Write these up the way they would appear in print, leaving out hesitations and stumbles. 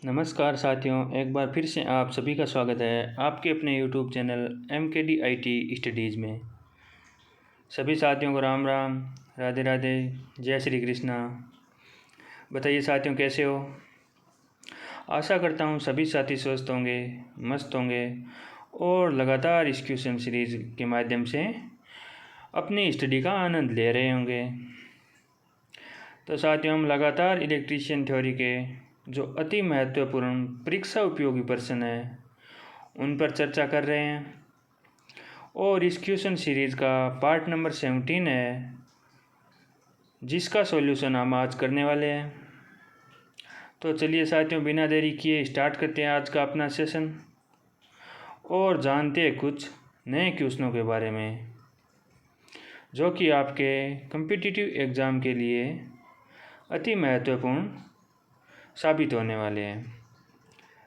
नमस्कार साथियों, एक बार फिर से आप सभी का स्वागत है आपके अपने YouTube channel MKD IT studies में। सभी साथियों को राम राम, राधे राधे, जय श्री कृष्णा। बताइए साथियों, कैसे हो? आशा करता हूँ सभी साथी स्वस्थ होंगे, मस्त होंगे और लगातार इस क्वेश्चन सीरीज़ के माध्यम से अपनी स्टडी का आनंद ले रहे होंगे। तो साथियों, हम लगातार इलेक्ट्रीशियन थ्योरी के जो अति महत्वपूर्ण परीक्षा उपयोगी प्रश्न है उन पर चर्चा कर रहे हैं और इस क्वेश्चन सीरीज़ का पार्ट नंबर 17 है, जिसका सॉल्यूशन हम आज करने वाले हैं। तो चलिए साथियों, बिना देरी किए स्टार्ट करते हैं आज का अपना सेशन और जानते हैं कुछ नए क्वेश्चनों के बारे में जो कि आपके कॉम्पिटिटिव एग्ज़ाम के लिए अति महत्वपूर्ण साबित होने वाले हैं।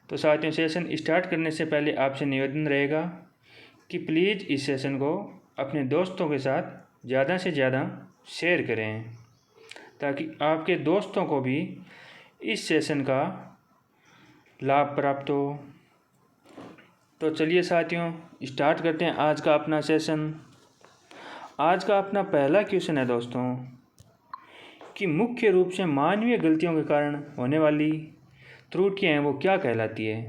तो साथियों, सेशन स्टार्ट करने से पहले आपसे निवेदन रहेगा कि प्लीज़ इस सेशन को अपने दोस्तों के साथ ज़्यादा से ज़्यादा शेयर करें ताकि आपके दोस्तों को भी इस सेशन का लाभ प्राप्त हो। तो चलिए साथियों, स्टार्ट करते हैं आज का अपना सेशन। आज का अपना पहला क्वेश्चन है दोस्तों कि मुख्य रूप से मानवीय गलतियों के कारण होने वाली त्रुटियाँ हैं वो क्या कहलाती है।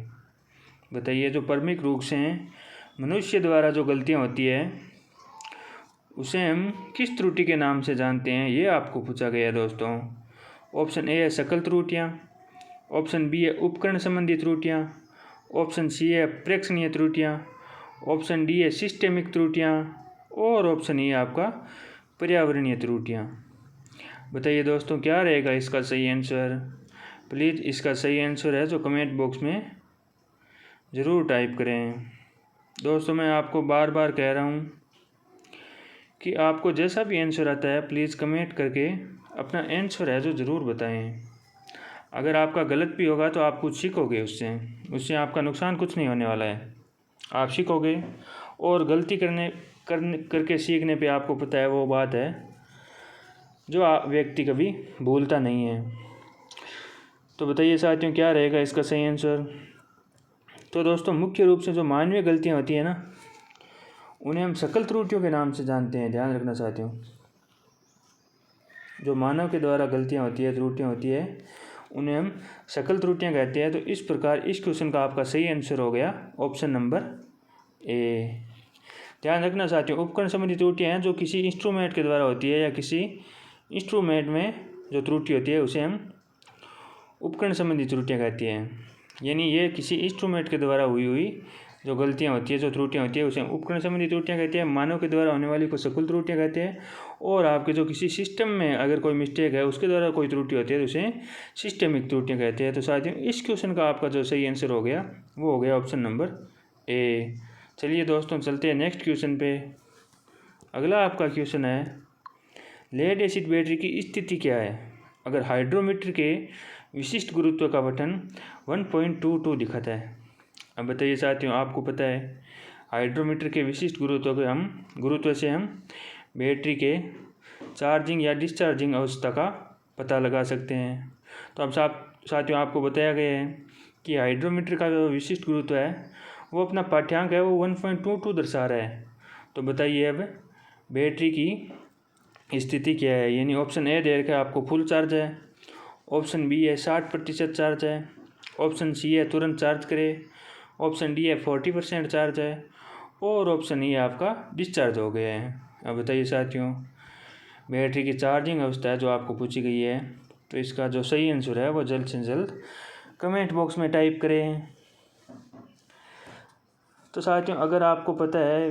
बताइए, जो प्रमुख रूप से मनुष्य द्वारा जो गलतियाँ होती है उसे हम किस त्रुटि के नाम से जानते हैं, ये आपको पूछा गया है दोस्तों। ऑप्शन ए है सकल त्रुटियाँ, ऑप्शन बी है उपकरण संबंधी त्रुटियाँ, ऑप्शन सी है प्रेक्षणीय त्रुटियाँ, ऑप्शन डी है सिस्टेमिक त्रुटियाँ और ऑप्शन ई है आपका पर्यावरणीय त्रुटियाँ। बताइए दोस्तों, क्या रहेगा इसका सही आंसर? प्लीज़ इसका सही आंसर है जो कमेंट बॉक्स में ज़रूर टाइप करें। दोस्तों, मैं आपको बार बार कह रहा हूँ कि आपको जैसा भी आंसर आता है प्लीज़ कमेंट करके अपना आंसर है जो ज़रूर बताएं। अगर आपका गलत भी होगा तो आप कुछ सीखोगे उससे आपका नुकसान कुछ नहीं होने वाला है। आप सीखोगे और गलती करके सीखने पे आपको पता है वो बात है जो व्यक्ति कभी भूलता नहीं है। तो बताइए साथियों, क्या रहेगा इसका सही आंसर? तो दोस्तों, मुख्य रूप से जो मानवीय गलतियाँ होती है ना, उन्हें हम सकल त्रुटियों के नाम से जानते हैं। ध्यान रखना साथियों, जो मानव के द्वारा गलतियाँ होती है, त्रुटियाँ होती है, उन्हें हम सकल त्रुटियाँ कहते हैं। तो इस प्रकार इस क्वेश्चन का आपका सही आंसर हो गया ऑप्शन नंबर ए। ध्यान रखना साथियों, उपकरण संबंधी त्रुटियाँ हैं जो किसी इंस्ट्रूमेंट के द्वारा होती है या किसी इंस्ट्रूमेंट में जो त्रुटि होती है उसे हम उपकरण संबंधी त्रुटियाँ कहती हैं। यानी ये किसी इंस्ट्रूमेंट के द्वारा हुई जो गलतियाँ होती है, जो त्रुटियाँ होती है, उसे हम उपकरण संबंधी त्रुटियाँ कहते हैं। मानव के द्वारा होने वाली को सकल त्रुटियाँ कहते हैं। और आपके जो किसी सिस्टम में अगर कोई मिस्टेक है उसके द्वारा कोई त्रुटि होती है तो उसे सिस्टेमिक त्रुटियाँ कहते हैं। तो साथियों, इस क्वेश्चन का आपका जो सही आंसर हो गया वो हो गया ऑप्शन नंबर ए। चलिए दोस्तों, चलते हैं नेक्स्ट क्वेश्चन पे। अगला आपका क्वेश्चन है, लेड एसिड बैटरी की स्थिति क्या है अगर हाइड्रोमीटर के विशिष्ट गुरुत्व का पठन 1.22 दिखाता है। अब बताइए साथियों, आपको पता है हाइड्रोमीटर के विशिष्ट गुरुत्व से हम बैटरी के चार्जिंग या डिस्चार्जिंग अवस्था का पता लगा सकते हैं। तो अब साथियों, आपको बताया गया है कि हाइड्रोमीटर का जो विशिष्ट गुरुत्व है वो अपना पाठ्यांक है वो 1.22 दर्शा रहा है। तो बताइए अब बैटरी की स्थिति क्या है। यानी ऑप्शन ए दे रखा है आपको फुल चार्ज है, ऑप्शन बी है 60% चार्ज है, ऑप्शन सी है तुरंत चार्ज करे, ऑप्शन डी है 40% चार्ज है और ऑप्शन ई आपका डिस्चार्ज हो गया है। अब बताइए साथियों, बैटरी की चार्जिंग अवस्था है जो आपको पूछी गई है, तो इसका जो सही आंसर है वो जल्द से जल्द कमेंट बॉक्स में टाइप करें। तो साथियों, अगर आपको पता है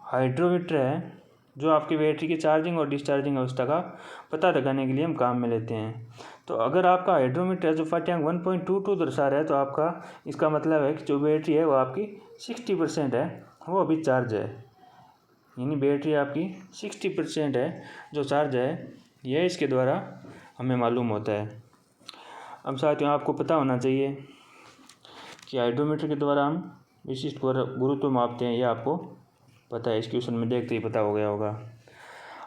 हाइड्रोमीटर है जो आपकी बैटरी की चार्जिंग और डिस्चार्जिंग अवस्था का पता लगाने के लिए हम काम में लेते हैं। तो अगर आपका हाइड्रोमीटर है जो पाठ्यांक 1.22 दर्शा रहा है तो आपका इसका मतलब है कि जो बैटरी है वो आपकी 60% है, वो अभी चार्ज है। यानी बैटरी आपकी 60% है जो चार्ज है, यह इसके द्वारा हमें मालूम होता है। अब साथियों, आपको पता होना चाहिए कि हाइड्रोमीटर के द्वारा हम विशिष्ट गुरुत्व मापते हैं, यह आपको पता है। इस क्वेश्चन में देखते ही पता हो गया होगा।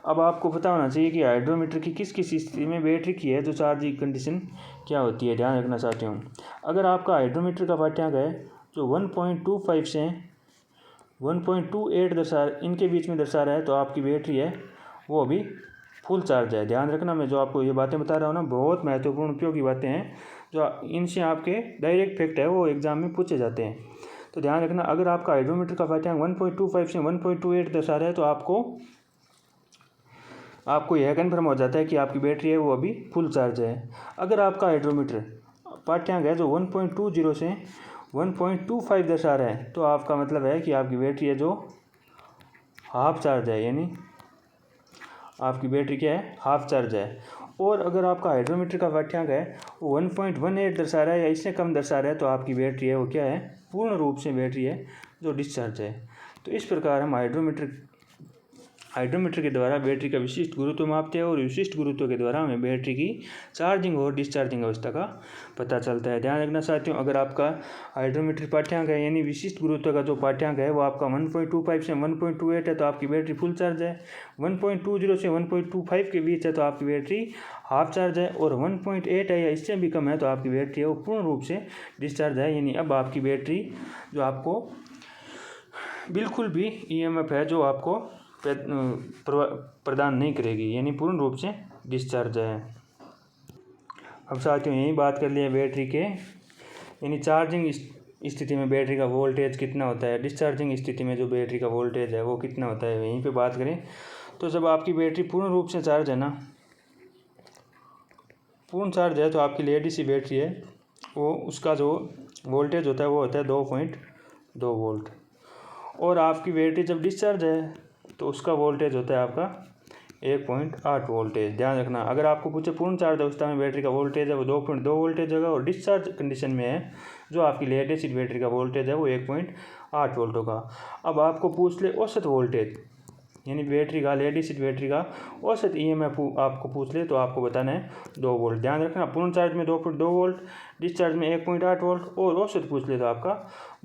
अब आपको पता होना चाहिए कि हाइड्रोमीटर की किस किस स्थिति में बैटरी की है जो चार्जिंग कंडीशन क्या होती है, ध्यान रखना चाहती हूँ। अगर आपका हाइड्रोमीटर का पाठ्यांक है जो 1.25 से 1.28 इनके बीच में दर्शा रहा है तो आपकी बैटरी है वो अभी फुल चार्ज है। ध्यान रखना, मैं जो आपको ये बातें बता रहा हूँ ना, बहुत महत्वपूर्ण उपयोगी बातें हैं जो इनसे आपके डायरेक्ट फैक्ट है वो एग्जाम में पूछे जाते हैं। तो ध्यान रखना, अगर आपका हाइड्रोमीटर का पाठ्यांक 1.25 से 1.28 दर्शा रहा है तो आपको यह कन्फर्म हो जाता है कि आपकी बैटरी है वो अभी फुल चार्ज है। अगर आपका हाइड्रोमीटर पाठ्यांक है जो 1.20 से 1.25 दर्शा रहा है तो आपका मतलब है कि आपकी बैटरी है जो हाफ चार्ज है, यानी आपकी बैटरी क्या है, हाफ चार्ज है। और अगर आपका हाइड्रोमीटर का पाठ्यांक है वो 1.18 दर्शा रहा है या इससे कम दर्शा रहा है तो आपकी बैटरी है वो क्या है, पूर्ण रूप से बैटरी है जो डिस्चार्ज है। तो इस प्रकार हम हाइड्रोमीटर के द्वारा बैटरी का विशिष्ट गुरुत्व मापते हैं और विशिष्ट गुरुत्व के द्वारा हमें बैटरी की चार्जिंग और डिस्चार्जिंग अवस्था का पता चलता है। ध्यान रखना चाहती हूँ, अगर आपका हाइड्रोमीटर पाठ्यांक है यानी विशिष्ट गुरुत्व का जो पाठ्यांक है वो आपका 1.25 से 1.28 है तो आपकी बैटरी फुल चार्ज है। 1.20 से 1.25 के बीच है तो आपकी बैटरी हाफ चार्ज है। और 1.8 है या इससे भी कम है तो आपकी बैटरी है वो पूर्ण रूप से डिस्चार्ज है। यानी अब आपकी बैटरी जो आपको बिल्कुल भी ईएमएफ है जो आपको प्रदान नहीं करेगी, यानी पूर्ण रूप से डिस्चार्ज है। अब साथियों यही बात कर लिए बैटरी के, यानी चार्जिंग स्थिति में बैटरी का वोल्टेज कितना होता है, डिस्चार्जिंग स्थिति में जो बैटरी का वोल्टेज है वो कितना होता है, यहीं पे बात करें। तो जब आपकी बैटरी पूर्ण रूप से चार्ज है ना, पूर्ण चार्ज है तो आपकी लेडी सी बैटरी है वो उसका जो वोल्टेज होता है वो होता है 2.2 वोल्ट। और आपकी बैटरी जब डिस्चार्ज है तो उसका वोल्टेज होता है आपका 1.8 वोल्टेज। ध्यान रखना, अगर आपको पूछे पूर्ण चार्ज अवस्था में बैटरी का वोल्टेज है वो 2.2 वोल्टेज होगा और डिस्चार्ज कंडीशन में है जो आपकी लेड एसिड बैटरी का वोल्टेज है वो 1.8 वोल्ट होगा। अब आपको पूछ ले औसत वोल्टेज, यानी बैटरी का, लेड एसिड बैटरी का औसत ईएमएफ आपको पूछ ले तो आपको बताना है 2 वोल्ट। ध्यान रखना, पूर्ण चार्ज में 2.2 वोल्ट, डिस्चार्ज में 1.8 वोल्ट और औसत पूछ ले तो आपका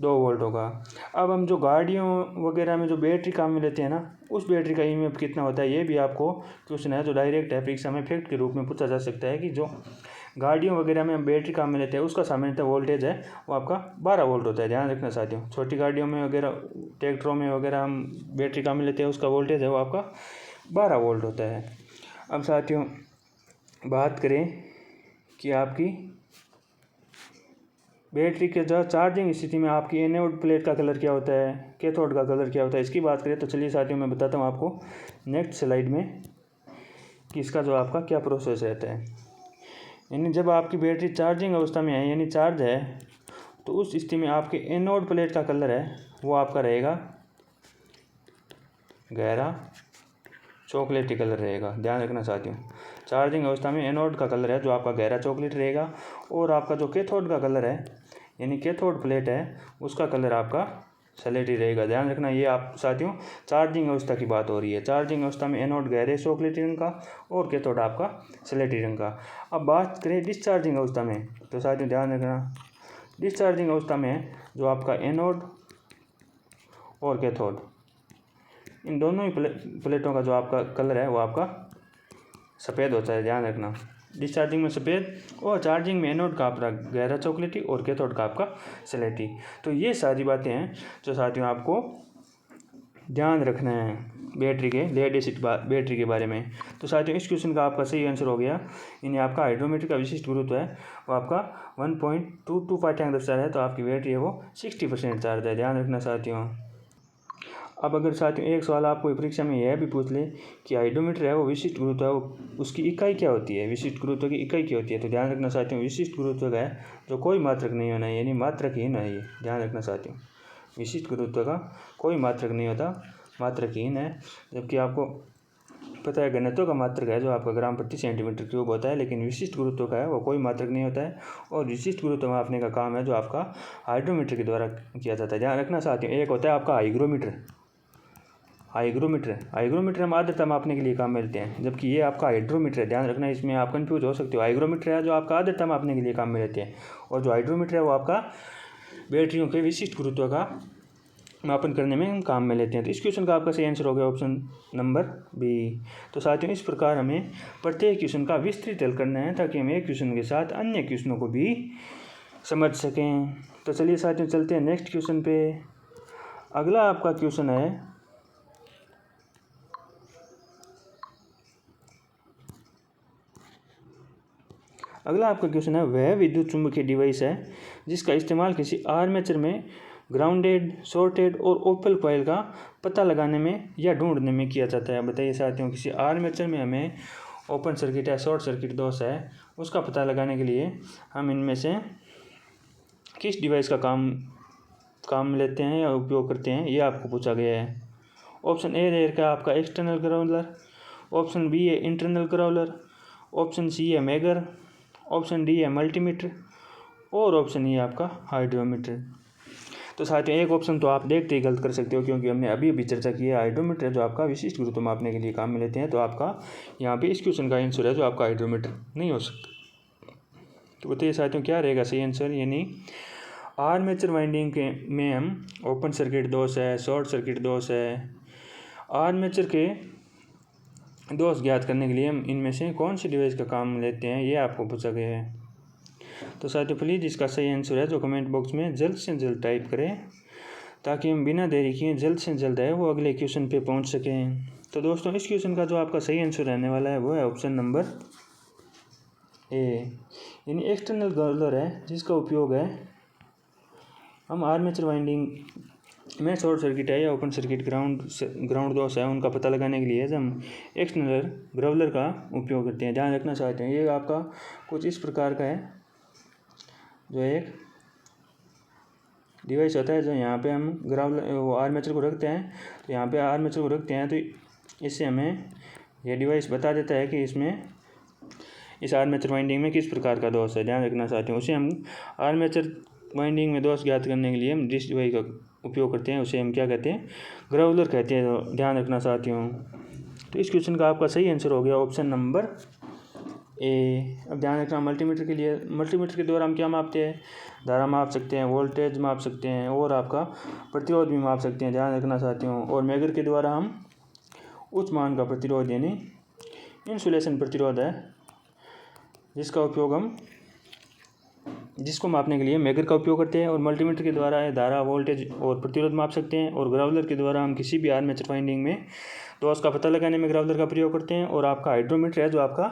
2 वोल्ट होगा। अब हम जो गाड़ियों वगैरह में जो बैटरी काम में लेते हैं ना, उस बैटरी का ईएमएफ कितना होता है ये भी आपको क्वेश्चन है जो डायरेक्ट है परीक्षा में फैक्ट के रूप में पूछा जा सकता है कि जो गाड़ियों वगैरह में हम बैटरी काम में लेते हैं उसका सामान्यतः वोल्टेज है वो आपका 12 वोल्ट होता है। ध्यान रखना साथियों, छोटी गाड़ियों में वगैरह, ट्रैक्टरों में वगैरह हम बैटरी काम में लेते हैं उसका वोल्टेज है वो आपका 12 वोल्ट होता है। अब साथियों बात करें कि आपकी बैटरी के जो चार्जिंग स्थिति में आपकी एनोड प्लेट का कलर क्या होता है, कैथोड का कलर क्या होता है, इसकी बात करें तो चलिए साथियों मैं बताता हूँ आपको नेक्स्ट स्लाइड में कि इसका जो आपका क्या प्रोसेस रहता है। यानी जब आपकी बैटरी चार्जिंग अवस्था में है यानी चार्ज है तो उस स्थिति में आपके एनोड प्लेट का कलर है वो आपका रहेगा गहरा चॉकलेटी कलर रहेगा। ध्यान रखना साथियों, चार्जिंग अवस्था में एनोड का कलर है जो आपका गहरा चॉकलेट रहेगा और आपका जो कैथोड का कलर है यानी कैथोड प्लेट है उसका कलर आपका सलेटी रहेगा। ध्यान रखना, ये आप साथियों चार्जिंग अवस्था की बात हो रही है। चार्जिंग अवस्था में एनोड गहरे चॉकलेटी रंग का और कैथोड आपका सलेटी रंग का। अब बात करें डिस्चार्जिंग अवस्था में तो साथियों ध्यान रखना, डिस्चार्जिंग अवस्था में जो आपका एनोड और कैथोड इन दोनों ही प्लेटों का जो आपका कलर है वो आपका सफ़ेद होता है। ध्यान रखना, डिस्चार्जिंग में सफ़ेद और चार्जिंग में एनोड का आपका गहरा चॉकलेटी और कैथोड का आपका सलेटी। तो ये सारी बातें हैं जो साथियों आपको ध्यान रखना है बैटरी के, लेड एसिड बैटरी के बारे में। तो साथियों इस क्वेश्चन का आपका सही आंसर हो गया, यानी आपका हाइड्रोमीटर का विशिष्ट गुरुत्व है वो आपका 1.22 पाठ्यांक दर्शा है तो आपकी बैटरी है वो 60% चार्ज है। ध्यान रखना साथियों। अब अगर साथियों एक सवाल आपको परीक्षा में यह भी पूछ ले कि हाइड्रोमीटर है वो विशिष्ट गुरुत्व है वो उसकी इकाई क्या होती है, विशिष्ट गुरुत्व की इकाई क्या होती है, तो ध्यान रखना साथियों विशिष्ट गुरुत्व का है जो कोई मात्रक नहीं होना है, यानी मात्रकहीन है ये। ध्यान रखना साथियों, विशिष्ट गुरुत्व का कोई मात्रक नहीं होता, मात्रकहीन है। जबकि आपको पता है घनत्व का मात्रक है जो आपका ग्राम प्रति सेंटीमीटर क्यूब होता है, लेकिन विशिष्ट गुरुत्व का है वो कोई मात्रक नहीं होता है और विशिष्ट गुरुत्व मापने का काम है जो आपका हाइड्रोमीटर के द्वारा किया जाता है। ध्यान रखना साथियों, एक होता है आपका हाइग्रोमीटर हम आर्द्रता मापने के लिए काम में लेते हैं, जबकि ये आपका हाइड्रोमीटर है। ध्यान रखना, इसमें आप कंफ्यूज हो सकते हो। हाइग्रोमीटर है जो आपका आर्द्रता मापने के लिए काम में लेते हैं और जो हाइड्रोमीटर है वो आपका बैटरियों के विशिष्ट गुरुत्व का मापन करने में हम काम में लेते हैं। तो इस क्वेश्चन का आपका सही आंसर हो गया ऑप्शन नंबर बी। तो साथियों, इस प्रकार हमें प्रत्येक क्वेश्चन का विस्तृत हल करना है ताकि हम एक क्वेश्चन के साथ अन्य क्वेश्चनों को भी समझ सकें। तो चलिए साथियों, चलते हैं नेक्स्ट क्वेश्चन पे। अगला आपका क्वेश्चन है, वह विद्युत चुम्बकीय डिवाइस है जिसका इस्तेमाल किसी आर्मेचर में ग्राउंडेड, शॉर्टेड और ओपन कॉइल का पता लगाने में या ढूंढने में किया जाता है। बताइए साथियों, किसी आर्मेचर में हमें ओपन सर्किट या शॉर्ट सर्किट दोष है उसका पता लगाने के लिए हम इनमें से किस डिवाइस का काम लेते हैं या उपयोग करते हैं, ये आपको पूछा गया है। ऑप्शन ए रहेगा आपका एक्सटर्नल ग्राउलर, ऑप्शन बी है इंटरनल ग्राउलर, ऑप्शन सी है मेगर, ऑप्शन डी है मल्टीमीटर और ऑप्शन ई आपका हाइड्रोमीटर। तो साथियों, एक ऑप्शन तो आप देखते ही गलत कर सकते हो क्योंकि हमने अभी अभी चर्चा की है हाइड्रोमीटर जो आपका विशिष्ट गुरुत्व मापने के लिए काम में लेते हैं। तो आपका यहाँ पे इस क्वेश्चन का आंसर है जो आपका हाइड्रोमीटर नहीं हो सकता। तो बताइए साथियों, क्या रहेगा सही आंसर। यानी आर्मेचर वाइंडिंग के में हम ओपन सर्किट दोष है, शॉर्ट सर्किट दोष है, आर्मेचर के दोष ज्ञात करने के लिए हम इनमें से कौन सी डिवाइस का काम लेते हैं, ये आपको पूछा गया है। तो साथियों, प्लीज़ इसका सही आंसर है जो कमेंट बॉक्स में जल्द से जल्द टाइप करें ताकि हम बिना देरी किए जल्द से जल्द है वो अगले क्वेश्चन पे पहुंच सकें। तो दोस्तों, इस क्वेश्चन का जो आपका सही आंसर रहने वाला है वो है ऑप्शन नंबर ए, यानी एक्सटर्नल ग्राउलर है जिसका उपयोग है हम आर्मेचर वाइंडिंग में शॉर्ट सर्किट है या ओपन सर्किट ग्राउंड दोष है उनका पता लगाने के लिए हम एक्सटर्नल ग्राउलर का उपयोग करते हैं। ध्यान रखना चाहते हैं, ये आपका कुछ इस प्रकार का है जो एक डिवाइस होता है जो यहाँ पे हम वो आर्मेचर को रखते हैं। तो यहाँ पे आर्मेचर को रखते हैं तो इससे हमें यह डिवाइस बता देता है कि इसमें इस आर्मेचर वाइंडिंग में किस प्रकार का दोष है। ध्यान रखना चाहते हैं, उसे हम आर्मेचर वाइंडिंग में दोष ज्ञात करने के लिए हम जिस डिवाइस का उपयोग करते हैं उसे हम क्या कहते हैं, ग्राउलर कहते हैं। तो ध्यान रखना चाहती हूँ। तो इस क्वेश्चन का आपका सही आंसर हो गया ऑप्शन नंबर ए। अब ध्यान रखना, मल्टीमीटर के द्वारा हम क्या मापते हैं, धारा माप सकते हैं, वोल्टेज माप सकते हैं और आपका प्रतिरोध भी माप सकते हैं। ध्यान रखना चाहती हूँ। और मेगर के द्वारा हम उच्च मान का प्रतिरोध यानी इंसुलेशन प्रतिरोध है जिसको मापने के लिए मेगर का उपयोग करते हैं। और मल्टीमीटर के द्वारा धारा, वोल्टेज और प्रतिरोध माप सकते हैं। और ग्राउलर के द्वारा हम किसी भी आर्मेचर वाइंडिंग में दोष का पता लगाने में ग्राउलर का प्रयोग करते हैं। और आपका हाइड्रोमीटर है जो आपका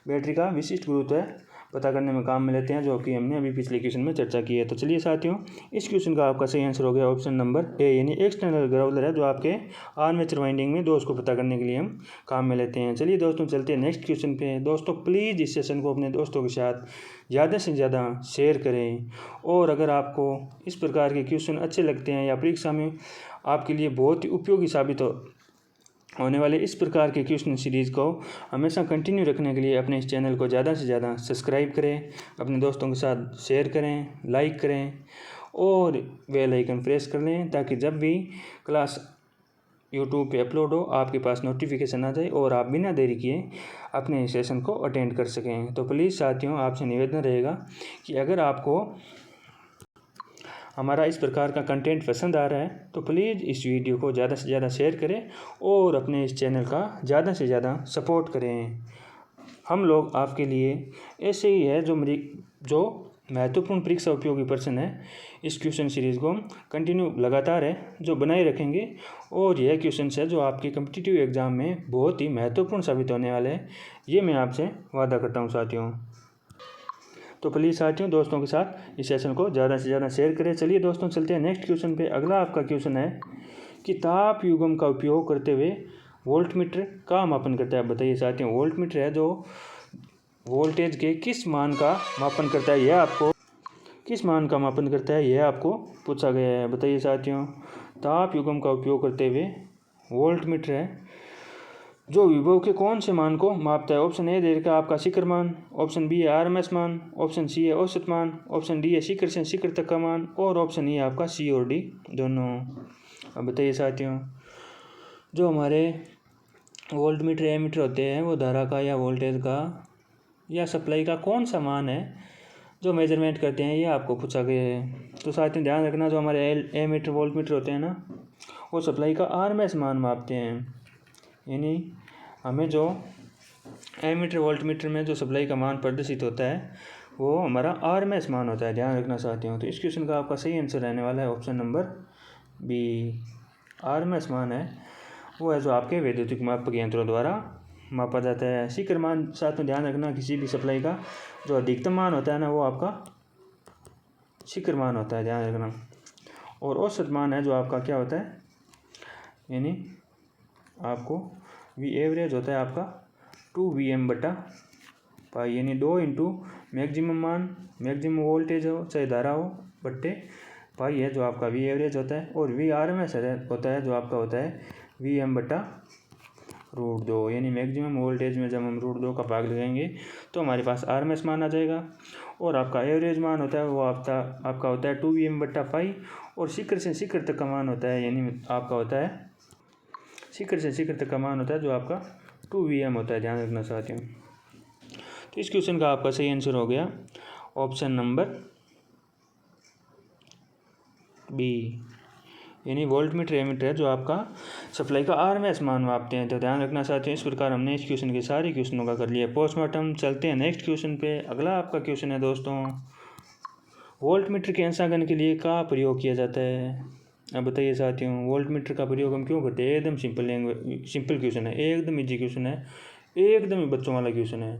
बैटरी का विशिष्ट गुरुत्व है पता करने में काम में लेते हैं, जो कि हमने अभी पिछले क्वेश्चन में चर्चा की है। तो चलिए साथियों, इस क्वेश्चन का आपका सही आंसर हो गया ऑप्शन नंबर ए, यानी एक्सटर्नल ग्राउलर है जो आपके आर्मेचर वाइंडिंग में दोष को पता करने के लिए हम काम में लेते हैं। चलिए दोस्तों, चलते हैं नेक्स्ट क्वेश्चन पे। दोस्तों, प्लीज़ इस सेशन को अपने दोस्तों के साथ ज़्यादा से ज़्यादा शेयर करें। और अगर आपको इस प्रकार के क्वेश्चन अच्छे लगते हैं या परीक्षा में आपके लिए बहुत ही उपयोगी साबित होने वाले इस प्रकार के क्वेश्चन सीरीज़ को हमेशा कंटिन्यू रखने के लिए अपने इस चैनल को ज़्यादा से ज़्यादा सब्सक्राइब करें, अपने दोस्तों के साथ शेयर करें, लाइक करें और बेल आइकन प्रेस कर लें ताकि जब भी क्लास यूट्यूब पे अपलोड हो आपके पास नोटिफिकेशन आ जाए और आप बिना देरी किए अपने सेशन को अटेंड कर सकें। तो प्लीज़ साथियों, आपसे निवेदन रहेगा कि अगर आपको हमारा इस प्रकार का कंटेंट पसंद आ रहा है तो प्लीज़ इस वीडियो को ज़्यादा से ज़्यादा शेयर करें और अपने इस चैनल का ज़्यादा से ज़्यादा सपोर्ट करें। हम लोग आपके लिए ऐसे ही है जो महत्वपूर्ण परीक्षा उपयोगी प्रश्न है, इस क्वेश्चन सीरीज़ को हम कंटिन्यू लगातार है जो बनाए रखेंगे। और यह क्वेश्चन है जो आपके कॉम्पिटिटिव एग्ज़ाम में बहुत ही महत्वपूर्ण साबित होने वाले हैं, ये मैं आपसे वादा करता हूँ साथियों। तो प्लीज़ साथियों, दोस्तों के साथ इस सेशन को ज़्यादा से ज़्यादा शेयर करें। चलिए दोस्तों, चलते हैं नेक्स्ट क्वेश्चन पे। अगला आपका क्वेश्चन है कि ताप युग्म का उपयोग करते हुए वोल्टमीटर का मापन करता है। बताइए साथियों, वोल्टमीटर है जो वोल्टेज के किस मान का मापन करता है, यह आपको पूछा गया है। बताइए साथियों, ताप युग्म का उपयोग करते हुए वोल्टमीटर है जो विभव के कौन से मान को मापता है। ऑप्शन ए दे रखा आपका शिखर मान, ऑप्शन बी है आरएमएस मान, ऑप्शन सी है औसत मान, ऑप्शन डी है शिखर से शिखर तक का मान और ऑप्शन ई है आपका सी और डी दोनों। अब बताइए साथियों, जो हमारे वोल्टमीटर एमीटर होते हैं वो धारा का या वोल्टेज का या सप्लाई का कौन सा मान है जो मेजरमेंट करते हैं ये आपको पूछा गया है। तो साथियों ध्यान रखना, जो हमारे एमीटर वोल्टमीटर होते हैं ना, वो सप्लाई का आरएमएस मान मापते हैं। यानी हमें जो एमीटर वोल्टमीटर में जो सप्लाई का मान प्रदर्शित होता है वो हमारा आरएमएस मान होता है, ध्यान रखना साथियों। तो इस क्वेश्चन का आपका सही आंसर रहने वाला है ऑप्शन नंबर बी। आरएमएस मान है वो है जो आपके वैद्युतिक मापक यंत्रों द्वारा मापा जाता है। शिखर मान साथियों ध्यान रखना, किसी भी सप्लाई का जो अधिकतम मान होता है ना वो आपका शिखर मान होता है, ध्यान रखना। और औसत मान है जो आपका क्या होता है, यानी आपको वी एवरेज होता है आपका 2Vm/पाई, यानी 2 इंटू मैक्सिमम मान, मैक्सिमम वोल्टेज हो चाहे धारा हो बट्टे पाई है जो आपका वी एवरेज होता है। और वी आरएमएस होता है जो आपका होता है Vm/√2, यानी मैक्सिमम वोल्टेज में जब हम √2 का भाग लगाएंगे तो हमारे पास आरएमएस मान आ जाएगा। और आपका एवरेज मान होता है वो आपका होता है 2Vm/पाई। और शिखर से शिखर तक का मान होता है, यानी आपका होता है शिखर से शिखर तक का मान होता है जो आपका 2Vm होता है, ध्यान रखना साथियों। तो इस क्वेश्चन का आपका सही आंसर हो गया ऑप्शन नंबर बी, यानी वोल्टमीटर एमीटर है जो आपका सप्लाई का आरएमएस मान मापते हैं। तो ध्यान रखना साथियों, इस प्रकार हमने इस क्वेश्चन के सारे क्वेश्चनों का कर लिया पोस्टमार्टम। चलते हैं नेक्स्ट क्वेश्चन पे। अगला आपका क्वेश्चन है दोस्तों, वोल्टमीटर के अंशांकन के लिए का प्रयोग किया जाता है। अब बताइए साथियों, वोल्टमीटर का प्रयोग हम क्यों करते हैं। एकदम सिंपल क्वेश्चन है, एकदम इजी क्वेश्चन है, एकदम ही बच्चों वाला क्वेश्चन है।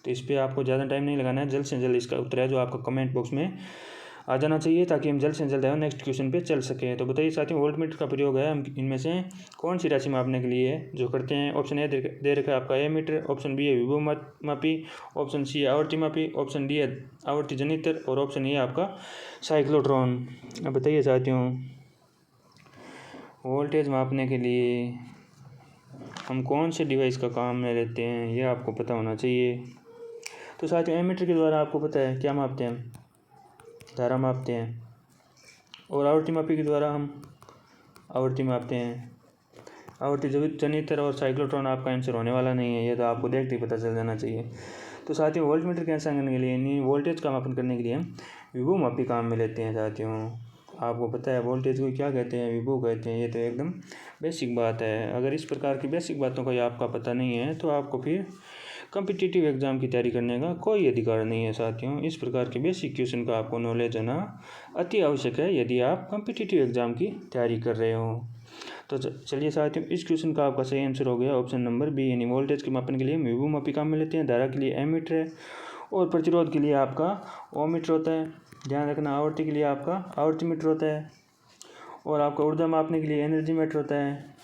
तो इस पर आपको ज़्यादा टाइम नहीं लगाना है, जल्द से जल्द इसका उत्तर है जो आपका कमेंट बॉक्स में आ जाना चाहिए, ताकि हम जल्द से जल्द नेक्स्ट क्वेश्चन पे चल सके। तो बताइए साथियों, वोल्टमीटर का प्रयोग है हम इनमें से कौन सी राशि मापने के लिए जो करते हैं। ऑप्शन ए दे रखा है आपका एमीटर, ऑप्शन बी है विभव मापी, ऑप्शन सी है आवर्ती मापी, ऑप्शन डी है आवर्ती जनित्र, और ऑप्शन ए आपका साइक्लोट्रॉन। अब बताइए साथियों, वोल्टेज मापने के लिए हम कौन से डिवाइस का काम में लेते हैं, ये आपको पता होना चाहिए। तो साथियों एमीटर के द्वारा आपको पता है क्या मापते हैं, धारा मापते हैं। और आवर्ती मापी के द्वारा हम आवर्ती मापते हैं। आवर्ती जनित्र और साइक्लोट्रॉन आपका आंसर होने वाला नहीं है, ये तो आपको देखते ही पता चल जाना चाहिए। तो साथियों वोल्टमीटर के अंशांकन के लिए यानी वोल्टेज का मापन करने के लिए हम विभव मापी काम में लेते हैं। साथियों आपको पता है वोल्टेज को क्या कहते हैं, विभव कहते हैं। ये तो एकदम बेसिक बात है। अगर इस प्रकार की बेसिक बातों का आपका पता नहीं है तो आपको फिर कॉम्पिटिटिव एग्ज़ाम की तैयारी करने का कोई अधिकार नहीं है। साथियों इस प्रकार के बेसिक क्वेश्चन का आपको नॉलेज होना अति आवश्यक है यदि आप कॉम्पिटिटिव एग्ज़ाम की तैयारी कर रहे हो। तो चलिए साथियों, इस क्वेश्चन का आपका सही आंसर हो गया ऑप्शन नंबर बी, यानी वोल्टेज के मापन के लिए हम विभव मापी काम में लेते हैं। धारा के लिए एमीटर है और प्रतिरोध के लिए आपका ओमीटर होता है। ध्यान रखना, आवर्ती के लिए आपका आवर्ती मीटर होता है और आपका ऊर्जा मापने के लिए एनर्जी मीटर होता है।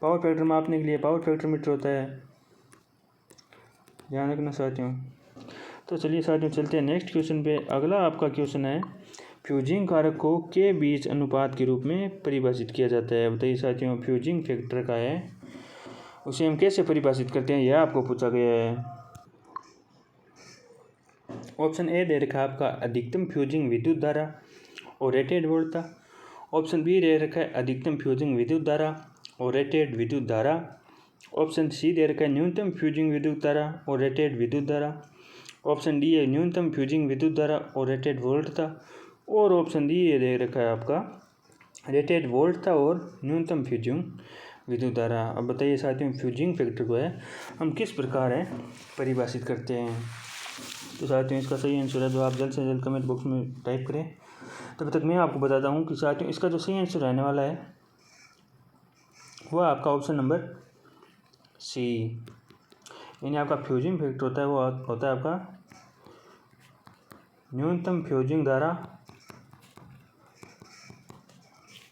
पावर फैक्टर मापने के लिए पावर फैक्टर मीटर होता है, ध्यान रखना साथियों। तो चलिए साथियों चलते हैं नेक्स्ट क्वेश्चन पे। अगला आपका क्वेश्चन है, फ्यूजिंग कारक को के बीच अनुपात के रूप में परिभाषित किया जाता है। बताइए साथियों, फ्यूजिंग फैक्टर का है उसे हम कैसे परिभाषित करते हैं, यह आपको पूछा गया है। ऑप्शन ए दे रखा है आपका अधिकतम फ्यूजिंग विद्युत धारा और रेटेड वोल्टता। ऑप्शन बी दे रखा है अधिकतम फ्यूजिंग विद्युत धारा और रेटेड विद्युत धारा। ऑप्शन सी दे रखा है न्यूनतम फ्यूजिंग विद्युत धारा और रेटेड विद्युत धारा। ऑप्शन डी है न्यूनतम फ्यूजिंग विद्युत धारा और रेटेड वोल्टता। और ऑप्शन डी ये दे रखा है आपका रेटेड वोल्टता और न्यूनतम फ्यूजिंग विद्युत धारा। अब बताइए साथियों, फ्यूजिंग फैक्टर को है हम किस प्रकार है परिभाषित करते हैं। तो साथियों इसका सही आंसर है जो आप जल्द से जल्द कमेंट बॉक्स में टाइप करें। तब तक मैं आपको बताता हूँ कि साथियों इसका जो सही आंसर रहने वाला है वह आपका ऑप्शन नंबर सी, यानी आपका फ्यूजिंग फैक्टर होता है वो होता है आपका न्यूनतम फ्यूजिंग धारा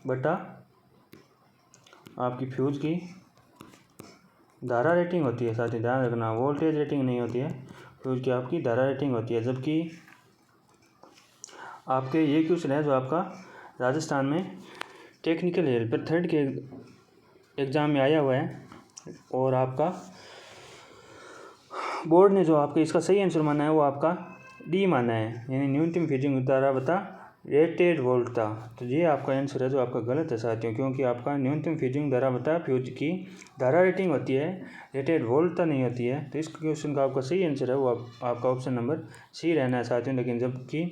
बटा आपकी फ्यूज की धारा रेटिंग होती है। साथ ही ध्यान रखना, वोल्टेज रेटिंग नहीं होती है, फ्यूज की आपकी धारा रेटिंग होती है। जबकि आपके ये क्वेश्चन है जो आपका राजस्थान में टेक्निकल हेल्पर थर्ड के एग्ज़ाम में आया हुआ है और आपका बोर्ड ने जो आपके इसका सही आंसर माना है वो आपका डी माना है, यानी न्यूनतम फ्यूजिंग धारा बता रेटेड वोल्ट था। तो ये आपका आंसर है जो आपका गलत है साथियों, क्योंकि आपका न्यूनतम फ्यूजिंग धारा बता फ्यूज की धारा रेटिंग होती है, रेटेड वोल्टता नहीं होती है। तो इस क्वेश्चन का आपका सही आंसर है वो आपका ऑप्शन नंबर सी रहना है साथियों, लेकिन जबकि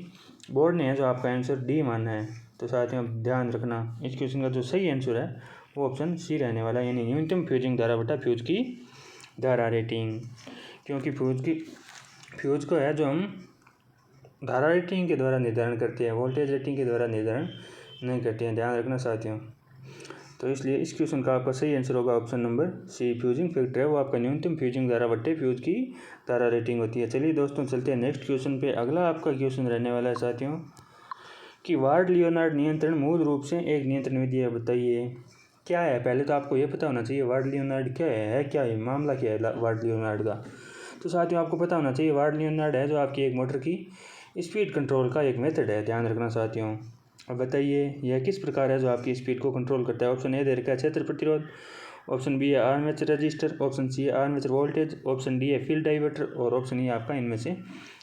बोर्ड ने है जो आपका आंसर डी माना है। तो साथियों ध्यान रखना, इस क्वेश्चन का जो सही आंसर है वो ऑप्शन सी रहने वाला है, यानी न्यूनतम फ्यूजिंग धारा बटा फ्यूज की धारा रेटिंग। क्योंकि फ्यूज को है जो हम धारा रेटिंग के द्वारा निर्धारण करते हैं, वोल्टेज रेटिंग के द्वारा निर्धारण नहीं करते हैं, ध्यान रखना साथियों। तो इसलिए इस क्वेश्चन का आपका सही आंसर होगा option number C. Fusing factor है वो आपका न्यूनतम फ्यूजिंग धारा बट्टे फ्यूज की धारा रेटिंग होती है। चलिए दोस्तों चलते हैं नेक्स्ट क्वेश्चन पे। अगला आपका क्वेश्चन रहने वाला है साथियों कि वार्ड लियोनार्ड नियंत्रण मूल रूप से एक नियंत्रण विधि है, बताइए क्या है। पहले तो आपको ये पता होना चाहिए वार्ड लियोनार्ड क्या है क्या है, मामला क्या है वार्ड लियोनार्ड का। तो साथियों आपको पता होना चाहिए वार्ड लियोनार्ड है जो आपकी एक मोटर की स्पीड कंट्रोल का एक मेथड है, ध्यान रखना साथियों। अब बताइए यह किस प्रकार है जो आपकी स्पीड को कंट्रोल करता है। ऑप्शन ए दे रखा है क्षेत्र प्रतिरोध, ऑप्शन बी है आर्मेचर रजिस्टर, ऑप्शन सी है आर्मेचर वोल्टेज, ऑप्शन डी है फील्ड डाइवर्टर और ऑप्शन ई आपका इनमें से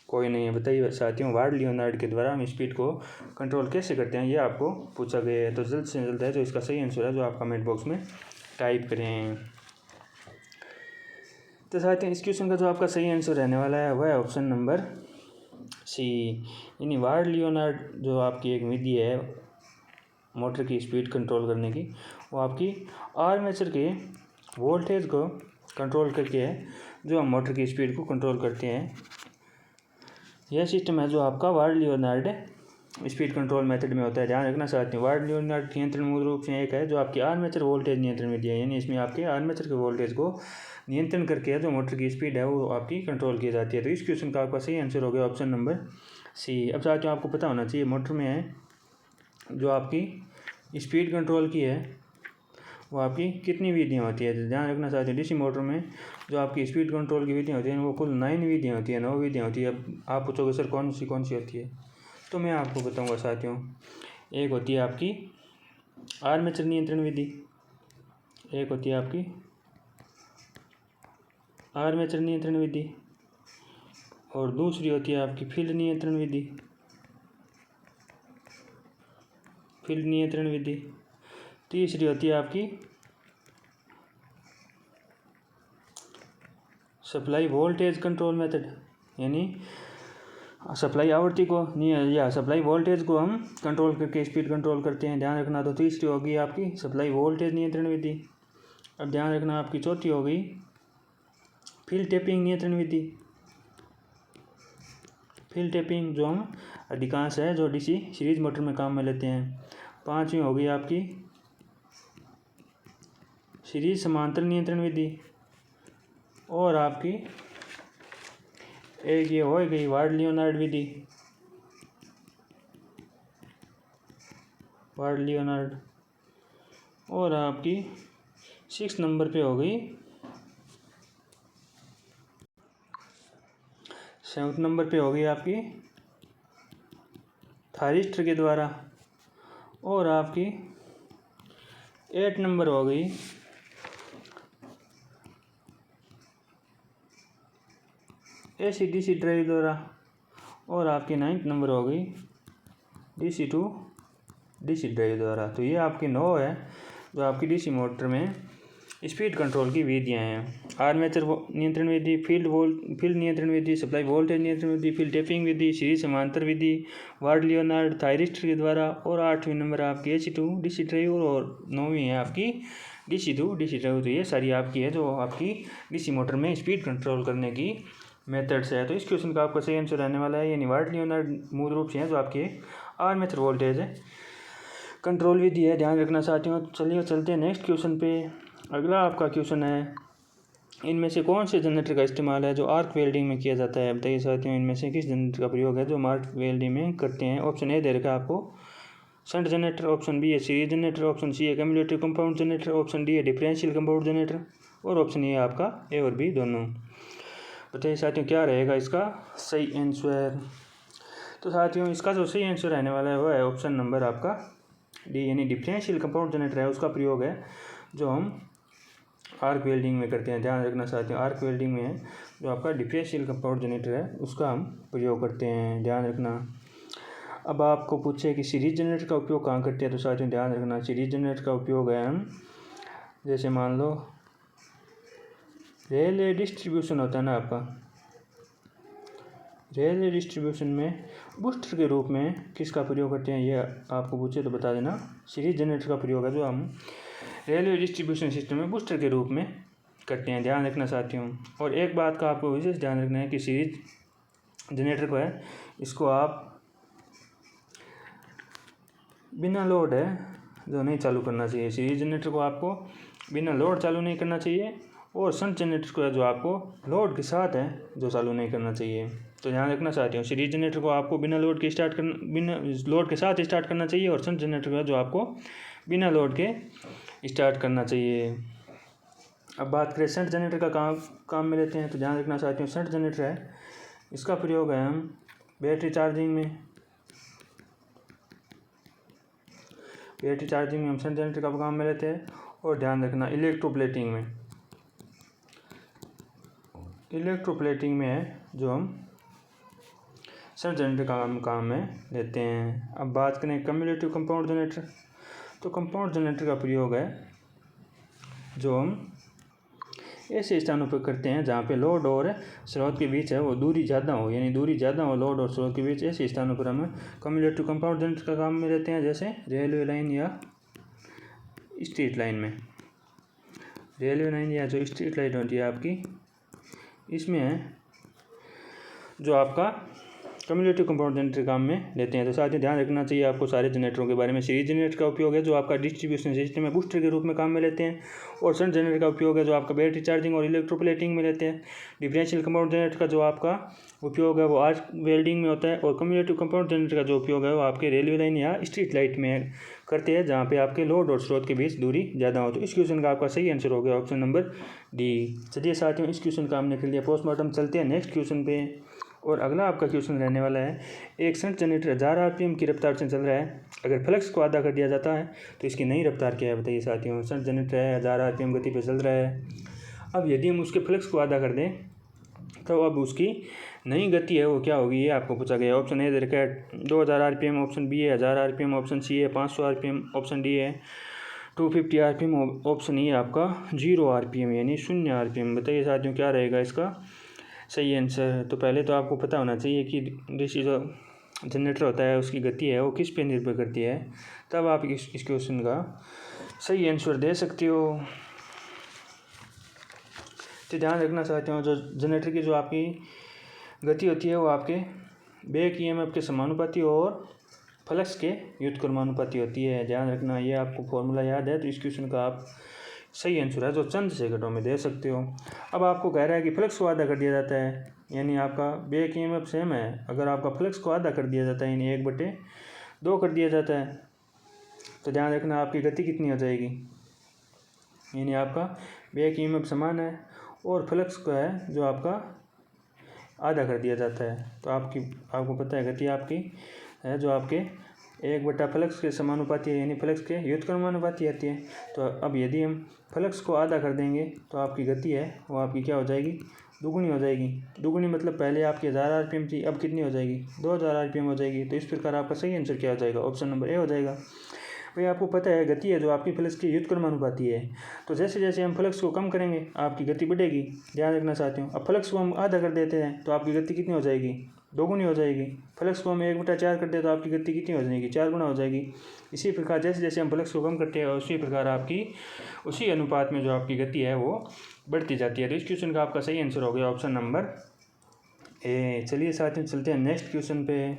कोई नहीं है। बताइए साथियों वार्ड लियोनार्ड के द्वारा हम स्पीड को कंट्रोल कैसे करते हैं, ये आपको पूछा गया है। तो जल्द से जल्द है जो इसका सही आंसर है जो आप कमेंट बॉक्स में टाइप करें। तो साथियों इस क्वेश्चन का जो आपका सही आंसर रहने वाला है वह है ऑप्शन नंबर सी, यानी वार्ड लियोनार्ड जो आपकी एक विधि है मोटर की स्पीड कंट्रोल करने की, वो आपकी आर्मेचर के वोल्टेज को कंट्रोल करके है जो हम मोटर की स्पीड को कंट्रोल करते हैं। यह सिस्टम है जो आपका ward Leonard speed control method में होता है, ध्यान रखना साथियों। वार्ड लियोनार्ड नियंत्रण मूल रूप से एक है जो आपकी आर्मेचर वोल्टेज नियंत्रण विधि है, यानी इसमें आपके आर्मेचर के वोल्टेज को नियंत्रण करके है जो मोटर की स्पीड है वो आपकी कंट्रोल की जाती है। तो इस क्वेश्चन का आपका सही आंसर हो गया ऑप्शन नंबर सी। अब साथियों आपको पता होना चाहिए मोटर में है जो आपकी स्पीड कंट्रोल की है वो आपकी कितनी विधियाँ होती है, ध्यान रखना साथियों। डीसी मोटर में जो आपकी स्पीड कंट्रोल की विधियाँ होती हैं वो कुल 9 विधियाँ होती है, 9 विधियाँ होती है। अब आप पूछोगे सर कौन सी होती है, तो मैं आपको बताऊंगा साथियों। एक होती है आपकी आर्मेचर नियंत्रण विधि, एक होती है आपकी आर्मेचर नियंत्रण विधि और दूसरी होती है आपकी फील्ड नियंत्रण विधि, फील्ड नियंत्रण विधि। तीसरी होती है आपकी सप्लाई वोल्टेज कंट्रोल मेथड, यानी सप्लाई आवृत्ति को या सप्लाई वोल्टेज को हम कंट्रोल करके स्पीड कंट्रोल करते हैं, ध्यान रखना। तो तीसरी होगी आपकी सप्लाई वोल्टेज नियंत्रण विधि। अब ध्यान रखना आपकी चौथी हो गई फील्ड टैपिंग नियंत्रण विधि, फील्ड टैपिंग जो हम अधिकांश है जो डीसी सीरीज मोटर में काम में लेते हैं। पांचवी हो गई आपकी सीरीज समांतर नियंत्रण विधि और आपकी एक ये हो गई वार्ड लियोनार्ड विधि, वार्ड लियोनार्ड। और आपकी 6 नंबर पे हो गई 7 नंबर पे हो गई आपकी थायरिस्टर के द्वारा। और आपकी 8 नंबर हो गई एसी डीसी ड्राइव द्वारा। और आपकी 9 नंबर हो गई डीसी टू डीसी ड्राइव द्वारा। तो ये आपकी 9 है जो आपकी डीसी मोटर में स्पीड कंट्रोल की विधियाँ हैं। आर्मेचर नियंत्रण विधि, फील्ड नियंत्रण विधि, सप्लाई वोल्टेज नियंत्रण विधि, फील्ड टैपिंग विधि, सीरीज समांतर विधि, वार्ड लियोनार्ड, थायरिस्टर के द्वारा। और 8वीं नंबर आपकी एसी टू डीसी ड्राइव और 9वीं है आपकी डीसी टू डीसी ड्राइव। तो ये सारी आपकी है जो आपकी डीसी मोटर में स्पीड कंट्रोल करने की मेथड्स है। तो इस क्वेश्चन का आपका सही आंसर रहने वाला है, यानी वार्ड लियोनार्ड मूल रूप से है जो आपके आर्मेचर वोल्टेज है कंट्रोल विधि है, ध्यान रखना साथियों। चलिए चलते हैं नेक्स्ट क्वेश्चन पे। अगला आपका क्वेश्चन है इनमें से कौन से जनरेटर का इस्तेमाल है जो आर्क वेल्डिंग में किया जाता है। बताइए साथियों इनमें से किस जनरेटर का प्रयोग है जो हम आर्क वेल्डिंग में करते हैं। ऑप्शन ए दे रखा है आपको शंट जनरेटर, ऑप्शन बी है सीरीज जनरेटर, ऑप्शन सी है cumulative compound generator, option D है डिफरेंशियल कंपाउंड जनरेटर और ऑप्शन ए है आपका ए और बी दोनों। बताइए साथियों क्या रहेगा इसका सही आंसर। तो साथियों इसका जो सही आंसर रहने वाला है वो है ऑप्शन नंबर आपका डी, यानी डिफरेंशियल कंपाउंड जनरेटर है उसका प्रयोग है जो हम आर्क वेल्डिंग में करते हैं। ध्यान रखना साथियों आर्क वेल्डिंग में है जो आपका डिफरेंशियल कंपाउंड जनरेटर है उसका हम प्रयोग करते हैं, ध्यान रखना। अब आपको पूछे कि सीरीज जनरेटर का उपयोग कहाँ करते हैं, तो साथियों ध्यान रखना, सीरीज जनरेटर का उपयोग है हम जैसे मान लो रेलवे डिस्ट्रीब्यूशन होता है ना आपका, रेलवे डिस्ट्रीब्यूशन में बूस्टर के रूप में किसका प्रयोग करते हैं, ये आपको पूछे तो बता देना। सीरीज जनरेटर का प्रयोग है जो हम रेलवे डिस्ट्रीब्यूशन सिस्टम में बूस्टर के रूप में करते हैं, ध्यान रखना साथियों। और एक बात का आपको विशेष ध्यान रखना है कि सीरीज जनरेटर को है इसको आप बिना लोड है जो नहीं चालू करना चाहिए। सीरीज जनरेटर को आपको बिना लोड चालू नहीं करना चाहिए, और शंट जनरेटर को है जो आपको लोड के साथ है जो चालू नहीं करना चाहिए। तो ध्यान रखना चाहती हूँ, सीरीज जनरेटर को आपको बिना लोड के साथ स्टार्ट करना चाहिए, और शंट जनरेटर को है जो आपको बिना लोड के स्टार्ट करना चाहिए। अब बात करें शंट जनरेटर का काम में लेते हैं, तो ध्यान रखना चाहती हूँ शंट जनरेटर है इसका प्रयोग है हम बैटरी चार्जिंग में हम शंट जनरेटर का काम में लेते हैं। और ध्यान रखना इलेक्ट्रोप्लेटिंग में है जो हम शंट जनरेटर का काम में लेते हैं। अब बात करें कम्युलेटिव कंपाउंड जनरेटर, तो कंपाउंड जनरेटर का प्रयोग है जो हम ऐसे स्थानों पर करते हैं जहाँ पे लोड और स्रोत के बीच है वो दूरी ज़्यादा हो, यानी दूरी ज़्यादा हो लोड और स्रोत के बीच, ऐसे स्थानों पर हम कम्युलेटिव कंपाउंड जनरेटर का काम में लेते हैं। जैसे रेलवे लाइन या स्ट्रीट लाइन में, रेलवे लाइन या जो स्ट्रीट लाइन होती है आपकी, इसमें है जो आपका कम्युलेटिव कंपाउंड जनरेटर काम में लेते हैं। तो साथ ही ध्यान रखना चाहिए आपको सारे जनरेटरों के बारे में। सीरीज जनरेटर का उपयोग है जो आपका डिस्ट्रीब्यूशन सिस्टम में बूस्टर के रूप में काम में लेते हैं, और शंट जनरेटर का उपयोग है जो आपका बैटरी चार्जिंग और इलेक्ट्रोप्लेटिंग में लेते हैं। डिफरेंशियल कंपाउंड जनरेटर का जो आपका उपयोग है वो आर्क वेल्डिंग में होता है, और कम्युलेटिव कंपाउंड जनरेटर का जो उपयोग है वो आपके रेलवे लाइन या स्ट्रीट लाइट में करते हैं जहाँ पे आपके लोड और स्रोत के बीच दूरी ज़्यादा हो। तो इस क्वेश्चन का आपका सही आंसर हो गया ऑप्शन नंबर डी। चलिए साथियों, इस क्वेश्चन का हमने कर लिया पोस्टमार्टम। चलते हैं नेक्स्ट क्वेश्चन पे, और अगला आपका क्वेश्चन रहने वाला है एक शंट जनरेटर 1000 आरपीएम की रफ्तार से चल रहा है, अगर फ्लक्स को आधा कर दिया जाता है तो इसकी नई रफ्तार क्या है, बताइए साथियों। शंट जनरेटर है 1000 आरपीएम गति पे चल रहा है, अब यदि हम उसके फ्लक्स को आधा कर दें तो अब उसकी नई गति है वो क्या होगी, ये आपको पूछा गया। ऑप्शन ए दे रखा है 2000 आरपीएम, ऑप्शन बी है 1000 आरपीएम, ऑप्शन सी है 500 आरपीएम, ऑप्शन डी है 250 आरपीएम, ऑप्शन ई आपका 0 आरपीएम यानी 0 आरपीएम। बताइए साथियों क्या रहेगा इसका सही आंसर। तो पहले तो आपको पता होना चाहिए कि डीसी जो जनरेटर होता है उसकी गति है वो किस पे निर्भर करती है, तब आप इस क्वेश्चन का सही आंसर दे सकते हो। तो ध्यान रखना चाहते हो जो जनरेटर की जो आपकी गति होती है वो आपके बैक ईएमएफ के समानुपाती और फ्लक्स के व्युत्क्रमानुपाती होती है। ध्यान रखना, ये आपको फॉर्मूला याद है तो इस क्वेश्चन का आप सही आंसर है जो चंद सेकंडों में दे सकते हो। अब आपको कह रहा है कि फ्लक्स को आधा कर दिया जाता है, यानी आपका बैक ईएमएफ सेम है, अगर आपका फ्लक्स को आधा कर दिया जाता है यानी 1/2 कर दिया जाता है, तो ध्यान रखना आपकी गति कितनी हो जाएगी, यानी आपका बैक ईएमएफ समान है और फ्लक्स को है जो आपका आधा कर दिया जाता है, तो आपको पता है गति आपकी है जो आपके 1/2 फ्लक्स के समानुपाती है, यानी फ्लक्स के व्युत्क्रमानुपाती आती है। तो अब यदि हम फ्लक्स को आधा कर देंगे तो आपकी गति है वो आपकी क्या हो जाएगी, दुगुनी हो जाएगी। दुगुनी मतलब पहले आपकी 1000 आरपीएम थी, अब कितनी हो जाएगी 2000 आरपीएम हो जाएगी। तो इस प्रकार आपका सही आंसर क्या हो जाएगा, ऑप्शन नंबर ए हो जाएगा। भाई आपको पता है गति है जो आपकी फ्लक्स की व्युत्क्रमानुपाती है, तो जैसे जैसे हम फ्लक्स को कम करेंगे आपकी गति बढ़ेगी। ध्यान रखना चाहती हूँ, अब फ्लक्स को हम आधा कर देते हैं तो आपकी गति कितनी हो जाएगी, दोगुनी हो जाएगी। फ्लक्स को हम 1/4 कर दे तो आपकी गति कितनी हो जाएगी, 4 गुना हो जाएगी। इसी प्रकार जैसे जैसे हम फ्लक्स को कम करते हैं उसी प्रकार आपकी उसी अनुपात में जो आपकी गति है वो बढ़ती जाती है। तो इस क्वेश्चन का आपका सही आंसर हो गया ऑप्शन नंबर ए। चलिए साथियों चलते हैं नेक्स्ट क्वेश्चन पे।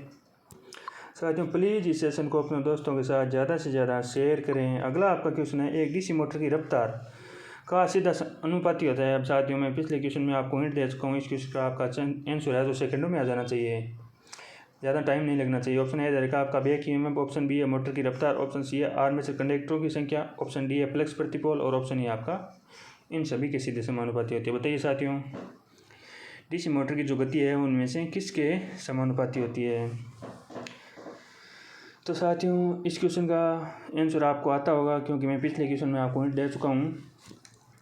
साथियों प्लीज़ इस सेशन को अपने दोस्तों के साथ ज़्यादा से ज़्यादा शेयर करें। अगला आपका क्वेश्चन है एक डीसी मोटर की रफ्तार का सीधा अनुपाती होता है। अब साथियों मैं पिछले क्वेश्चन में आपको हिंट दे चुका हूँ, इस क्वेश्चन का आपका आंसर है जो सेकंडों में आ जाना चाहिए, ज़्यादा टाइम नहीं लगना चाहिए। ऑप्शन ए रहेगा आपका बैक ईएमएफ, ऑप्शन बी है मोटर की रफ्तार, ऑप्शन सी है आर्मेचर कंडक्टरों की संख्या, ऑप्शन डी है फ्लक्स प्रति पोल, और ऑप्शन ई आपका इन सभी के सीधे समानुपाती होती है। बताइए साथियों डीसी मोटर की जो गति है उनमें से किसके समानुपाती होती है। तो साथियों इस क्वेश्चन का आंसर आपको आता होगा क्योंकि मैं पिछले क्वेश्चन में आपको हिंट दे चुका हूँ।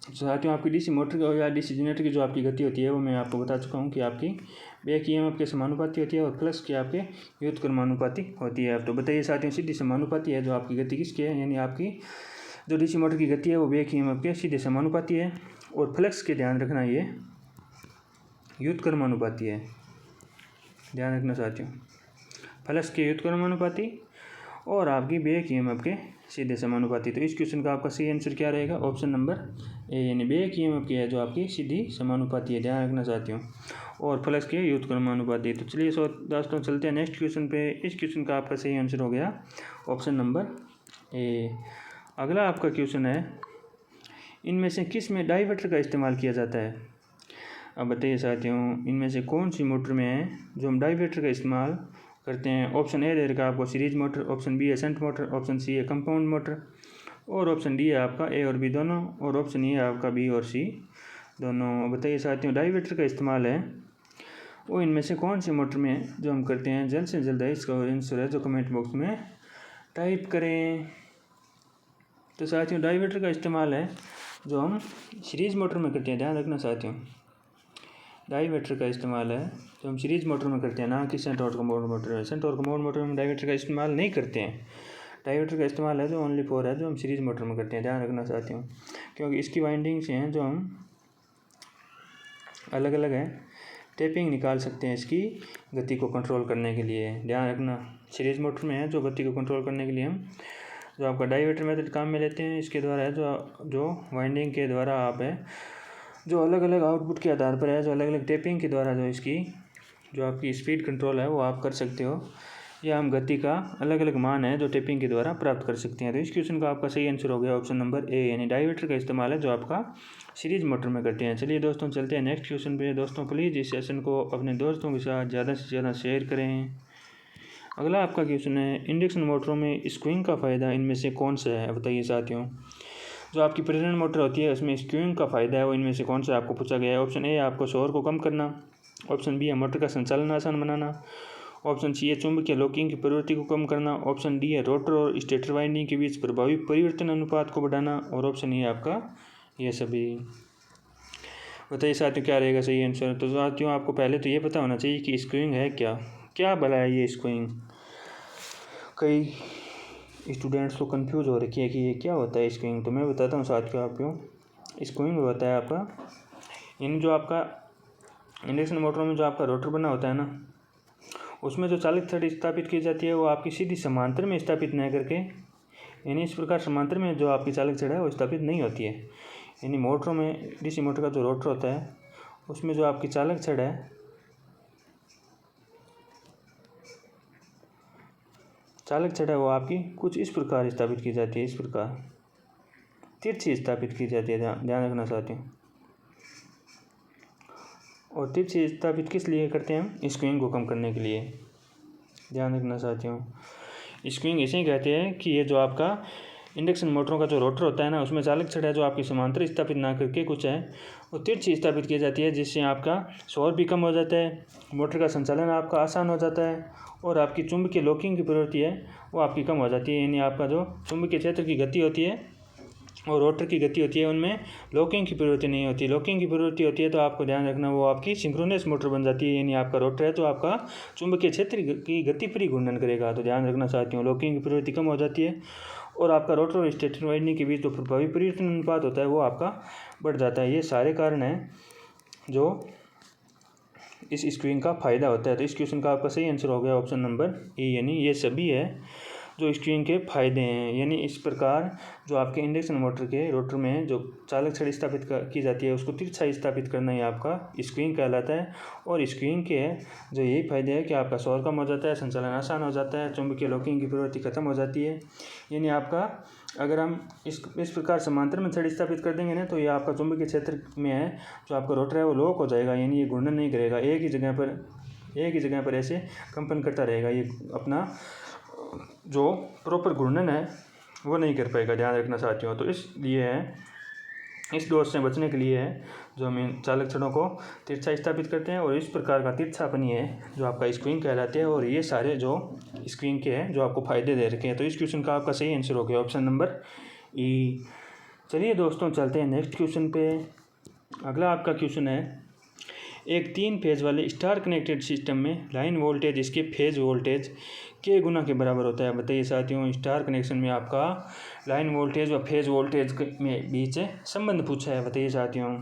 साथियों आपकी डीसी मोटर या डीसी जनरेटर की जो आपकी गति होती है वो मैं आपको बता चुका हूँ कि आपकी बैक ईएमएफ के समानुपाती होती है और फ्लक्स की आपके व्युत्क्रमानुपाती होती है। तो बताइए साथियों, सीधी समानुपाती है जो आपकी गति किसकी है, यानी आपकी जो डीसी मोटर की गति है वो बैक ईएमएफ के सीधे समानुपाती है। और फ्लक्स के ध्यान रखना ये व्युत्क्रमानुपाती है, ध्यान रखना साथियों, फ्लक्स के व्युत्क्रमानुपाती और आपकी बैक ईएमएफ के सीधे समानुपाती। तो इस क्वेश्चन का आपका सही आंसर क्या रहेगा, ऑप्शन नंबर ए, यानी बैक ईएमएफ की है जो आपकी सीधी समानुपाती है, ध्यान रखना साथियों, और फ्लक्स के व्युत्क्रमानुपाती। तो चलिए दोस्तों चलते हैं नेक्स्ट क्वेश्चन पे। इस क्वेश्चन का आपका सही आंसर हो गया ऑप्शन नंबर ए। अगला आपका क्वेश्चन है, इनमें से किस में डाइवर्टर का इस्तेमाल किया जाता है। अब बताइए साथियों, इनमें से कौन सी मोटर में है जो हम डाइवर्टर का इस्तेमाल करते हैं। ऑप्शन ए दे रखा है आपको सीरीज मोटर, ऑप्शन बी है शंट मोटर, ऑप्शन सी है कंपाउंड मोटर, और ऑप्शन डी है आपका ए और बी दोनों, और ऑप्शन ई है आपका बी और सी दोनों। बताइए साथियों, डाइवर्टर का इस्तेमाल है वो इनमें से कौन सी मोटर में है जो हम करते हैं। जल्द से जल्द इसका आंसर है जो कमेंट बॉक्स में टाइप करें। तो साथियों, डाइवर्टर का इस्तेमाल है जो हम सीरीज मोटर में करते हैं, ध्यान रखना साथियों, डाइवर्टर का इस्तेमाल है जो हम सीरीज मोटर में करते हैं, ना कि शंट और कंपाउंड मोटर में। शंट और कंपाउंड मोटर में डाइवर्टर का इस्तेमाल नहीं करते हैं। डाइवर्टर का इस्तेमाल है जो ओनली फॉर है जो हम सीरीज मोटर में करते हैं, ध्यान रखना साथियों, क्योंकि इसकी वाइंडिंग्स हैं जो हम अलग अलग हैं, टेपिंग निकाल सकते हैं इसकी गति को कंट्रोल करने के लिए, ध्यान रखना। सीरीज मोटर में है जो गति को कंट्रोल करने के लिए हम जो आपका डाइवर्टर मेथड काम में लेते हैं, इसके द्वारा है जो वाइंडिंग के द्वारा आप है जो अलग अलग आउटपुट के आधार पर है जो अलग अलग टेपिंग के द्वारा जो इसकी जो आपकी स्पीड कंट्रोल है वो आप कर सकते हो, या हम गति का अलग अलग मान है जो टेपिंग के द्वारा प्राप्त कर सकते हैं। तो इस क्वेश्चन का आपका सही आंसर हो गया ऑप्शन नंबर ए, यानी डाइवर्टर का इस्तेमाल है जो आपका सीरीज मोटर में करते हैं। चलिए दोस्तों चलते हैं नेक्स्ट क्वेश्चन पे। दोस्तों प्लीज़ इस सेशन को अपने दोस्तों के साथ ज़्यादा से ज़्यादा शेयर करें। अगला आपका क्वेश्चन है, इंडक्शन मोटरों में स्क्विंग का फ़ायदा इनमें से कौन सा है। बताइए साथियों, जो आपकी प्रेरण मोटर होती है उसमें स्क्विंग का फ़ायदा है वो इनमें से कौन सा आपको पूछा गया है। ऑप्शन ए आपको शोर को कम करना, ऑप्शन बी है मोटर का संचालन आसान बनाना, ऑप्शन सी है चुंबकीय लॉकिंग की प्रवृत्ति को कम करना, ऑप्शन डी है रोटर और स्टेटर वाइंडिंग के बीच प्रभावी परिवर्तन अनुपात को बढ़ाना, और ऑप्शन ई है आपका ये सभी। बताइए साथियों क्या रहेगा सही आंसर। तो साथियों आपको पहले तो ये पता होना चाहिए कि स्क्विंग है क्या भला है ये स्क्विंग। कई स्टूडेंट्स तो कंफ्यूज हो रखी है कि ये क्या होता है स्क्विंग। तो मैं बताता हूँ साथियों आपको, स्क्विंग होता है आपका इन जो आपका इंडक्शन मोटरों में जो आपका रोटर बना होता है ना, उसमें जो चालक छड़ स्थापित की जाती है वो आपकी सीधी समांतर में स्थापित न करके, यानी इस प्रकार समांतर में जो आपकी चालक छड़ है वो स्थापित नहीं होती है। यानी मोटरों में डीसी मोटर का जो रोटर होता है उसमें जो आपकी चालक छड़ है वो आपकी कुछ इस प्रकार स्थापित की जाती है, इस प्रकार तिरछी स्थापित की जाती है, ध्यान रखना साथियों। और तिरछी स्थापित किस लिए करते हैं हम, स्क्विंग को कम करने के लिए, ध्यान रखना साथियों। स्क्विंग इसे ही कहते हैं कि ये जो आपका इंडक्शन मोटरों का जो रोटर होता है ना उसमें चालक छड़ है जो आपकी समांतर स्थापित ना करके कुछ है वो तिरछी स्थापित की जाती है, जिससे आपका शोर भी कम हो जाता है, मोटर का संचालन आपका आसान हो जाता है, और आपकी चुंबकीय लॉकिंग की प्रवृत्ति है वो आपकी कम हो जाती है। यानी आपका जो चुंबकीय क्षेत्र की गति होती है और रोटर की गति होती है उनमें लॉकिंग की प्रवृत्ति नहीं होती। लॉकिंग की प्रवृत्ति होती है तो आपको ध्यान रखना वो आपकी सिंक्रोनस मोटर बन जाती है, यानी आपका रोटर है तो आपका चुंबकीय क्षेत्र की गति पर ही घूर्णन करेगा। तो ध्यान रखना साथियों, लॉकिंग की प्रवृत्ति कम हो जाती है और आपका रोटर और स्टेटर वाइंडिंग के बीच जो प्रभावी परिवर्तन अनुपात होता है वो आपका बढ़ जाता है। ये सारे कारण हैं जो इस स्क्विंग का फ़ायदा होता है। तो इस क्वेश्चन का आपका सही आंसर हो गया ऑप्शन नंबर ए, यानी ये सभी है जो स्क्विंग के फायदे हैं। यानी इस प्रकार जो आपके इंडक्शन मोटर के रोटर में जो चालक छड़ स्थापित की जाती है उसको तिरछा स्थापित करना ही आपका स्क्विंग कहलाता है। और स्क्विंग के जो यही फायदे हैं कि आपका शोर कम हो जाता है, संचालन आसान हो जाता है, चुंबकीय लॉकिंग की प्रवृत्ति खत्म हो जाती है। यानी आपका अगर हम इस प्रकार समांतर में छड़ स्थापित कर देंगे ना तो ये आपका चुंबकीय क्षेत्र में है जो आपका रोटर है वो लॉक हो जाएगा, यानी ये घूर्णन नहीं करेगा, एक ही जगह पर ऐसे कंपन करता रहेगा, ये अपना जो प्रॉपर घूर्णन है वो नहीं कर पाएगा, ध्यान रखना साथियों। तो इसलिए है, इस दोष से बचने के लिए है जो हम इन चालक छड़ों को तिरछा स्थापित करते हैं और इस प्रकार का तिरछापन ही है जो आपका स्क्विंग कहलाते हैं। और ये सारे जो स्क्विंग के हैं जो आपको फ़ायदे दे रखे हैं। तो इस क्वेश्चन का आपका सही आंसर हो गया ऑप्शन नंबर ई। चलिए दोस्तों चलते हैं नेक्स्ट क्वेश्चन पे। अगला आपका क्वेश्चन है, एक 3 फेज वाले स्टार कनेक्टेड सिस्टम में लाइन वोल्टेज इसके फेज वोल्टेज के गुना के बराबर होता है। बताइए साथियों, स्टार कनेक्शन में आपका लाइन वोल्टेज व फेज वोल्टेज में बीच संबंध पूछा है। बताइए साथियों,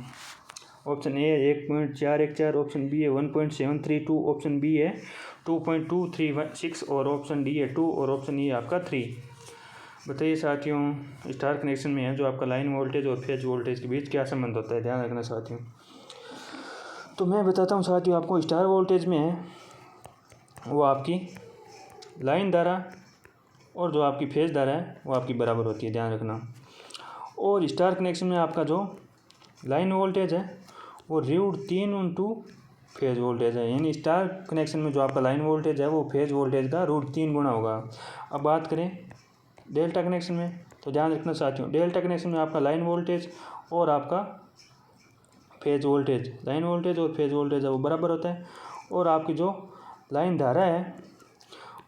ऑप्शन ए 1.414, ऑप्शन बी है 1.732, ऑप्शन बी है 2.236 और ऑप्शन डी है 2 और ऑप्शन ई आपका 3। बताइए साथियों, स्टार कनेक्शन में है जो आपका लाइन वोल्टेज और फेज वोल्टेज के बीच क्या संबंध होता है, ध्यान रखना साथियों। तो मैं बताता हूँ साथियों आपको, स्टार वोल्टेज में है वो आपकी लाइन धारा और जो आपकी फेज धारा है वो आपकी बराबर होती है, ध्यान रखना। और स्टार कनेक्शन में आपका जो लाइन वोल्टेज है वो √3 इंटू फेज वोल्टेज है, यानी स्टार कनेक्शन में जो आपका लाइन वोल्टेज है वो फेज वोल्टेज का √3 गुना होगा। अब बात करें डेल्टा कनेक्शन में, तो ध्यान रखना साथियों, डेल्टा कनेक्शन में आपका लाइन वोल्टेज और आपका फेज वोल्टेज, लाइन वोल्टेज और फेज वोल्टेज है वो बराबर होता है। और आपकी जो लाइन धारा है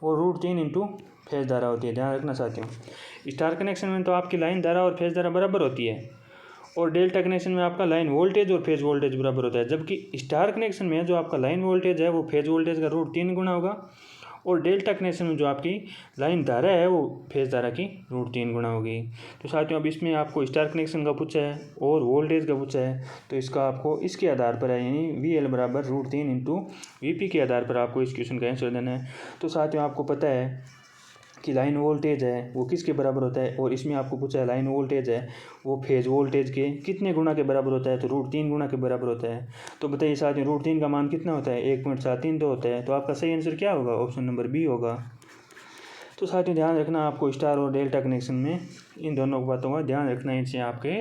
वो √3 इंटू फेज धारा होती है, ध्यान रखना साथियों। स्टार कनेक्शन में तो आपकी लाइन धारा और फेज धारा बराबर होती है और डेल्टा कनेक्शन में आपका लाइन वोल्टेज और फेज वोल्टेज बराबर होता है। जबकि स्टार कनेक्शन में जो आपका लाइन वोल्टेज है वो फेज वोल्टेज का √3 गुना होगा और डेल्टा कनेक्शन में जो आपकी लाइन धारा है वो फेज धारा की √3 गुना होगी। तो साथियों, अब इसमें आपको स्टार कनेक्शन का पूछा है और वोल्टेज का पूछा है, तो इसका आपको इसके आधार पर है, यानी VL बराबर √3 इंटू VP के आधार पर आपको इस क्वेश्चन का आंसर देना है। तो साथियों, आपको पता है कि लाइन वोल्टेज है वो किसके बराबर होता है, और इसमें आपको पूछा है लाइन वोल्टेज है वो फेज वोल्टेज के कितने गुना के बराबर होता है, तो √3 गुना के बराबर होता है। तो बताइए साथियों, √3 का मान कितना होता है, 1.732 होता है। तो आपका सही आंसर क्या होगा, ऑप्शन नंबर बी होगा। तो साथियों ध्यान रखना, आपको स्टार और डेल्टा कनेक्शन में इन दोनों बातों का ध्यान रखना, इनसे आपके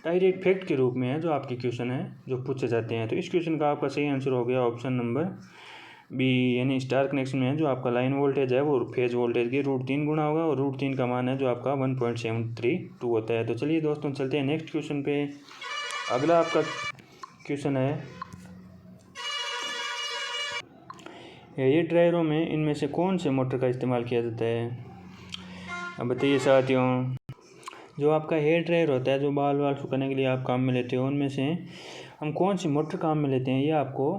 डायरेक्ट फैक्ट के रूप में है जो आपके क्वेश्चन है जो पूछे जाते हैं। तो इस क्वेश्चन का आपका सही आंसर हो गया ऑप्शन नंबर बी, यानी स्टार कनेक्शन में है जो आपका लाइन वोल्टेज है वो फेज वोल्टेज की √3 गुना होगा और √3 का मान है जो आपका 1.732 होता है। तो चलिए दोस्तों चलते हैं नेक्स्ट क्वेश्चन पे। अगला आपका क्वेश्चन है, हेयर ड्रायरों में इनमें से कौन से मोटर का इस्तेमाल किया जाता है। अब बताइए साथियों, जो आपका हेयर ड्रायर होता है जो बाल सुखाने के लिए आप काम में लेते हो, उनमें से हम कौन सी मोटर काम में लेते हैं ये आपको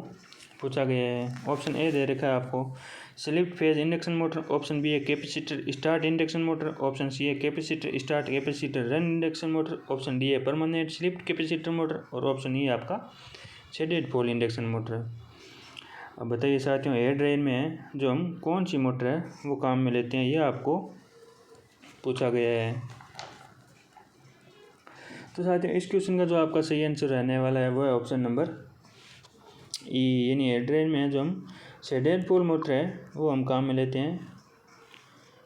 पूछा गया है। ऑप्शन ए दे रखा है आपको split phase induction motor, option B है capacitor start induction motor, option C है capacitor start capacitor run induction motor, option D है परमानेंट स्लिप कैपेसिटर मोटर और ऑप्शन ई है आपका शेडेड पोल इंडक्शन मोटर। अब बताइए साथियों, हेयर ड्रायर में जो हम कौन सी मोटर है वो काम में लेते हैं ये आपको पूछा गया है। तो साथियों, इस क्वेश्चन का जो आपका सही आंसर रहने वाला है वो है ऑप्शन नंबर ई, यानी हेयर ड्रायर में जो हम शेडेड पोल मोटर है वो हम काम में लेते हैं।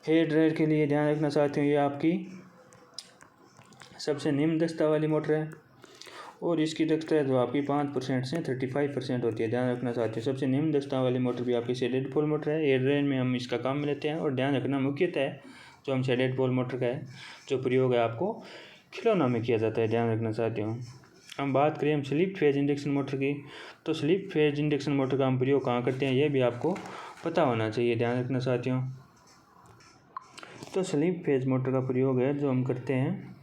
हेयर ड्रायर के लिए ध्यान रखना साथियों, ये आपकी सबसे निम्न दक्षता वाली मोटर है और इसकी दक्षता जो आपकी 5% से 35% होती है। ध्यान रखना साथियों, सबसे निम्न दक्षता वाली मोटर भी आपकी शेडेड पोल मोटर है। हेयर ड्रायर में हम इसका काम में लेते हैं और ध्यान रखना मुख्यतः जो हम शेडेड पोल मोटर का है जो प्रयोग है आपको खिलौना में किया जाता है, ध्यान रखना साथियों। हम बात करें हम स्लिप फेज इंडक्शन मोटर की, तो स्लिप फेज इंडक्शन मोटर का हम प्रयोग कहाँ करते हैं ये भी आपको पता होना चाहिए, ध्यान रखना साथियों। तो स्लिप फेज मोटर का प्रयोग है जो हम करते हैं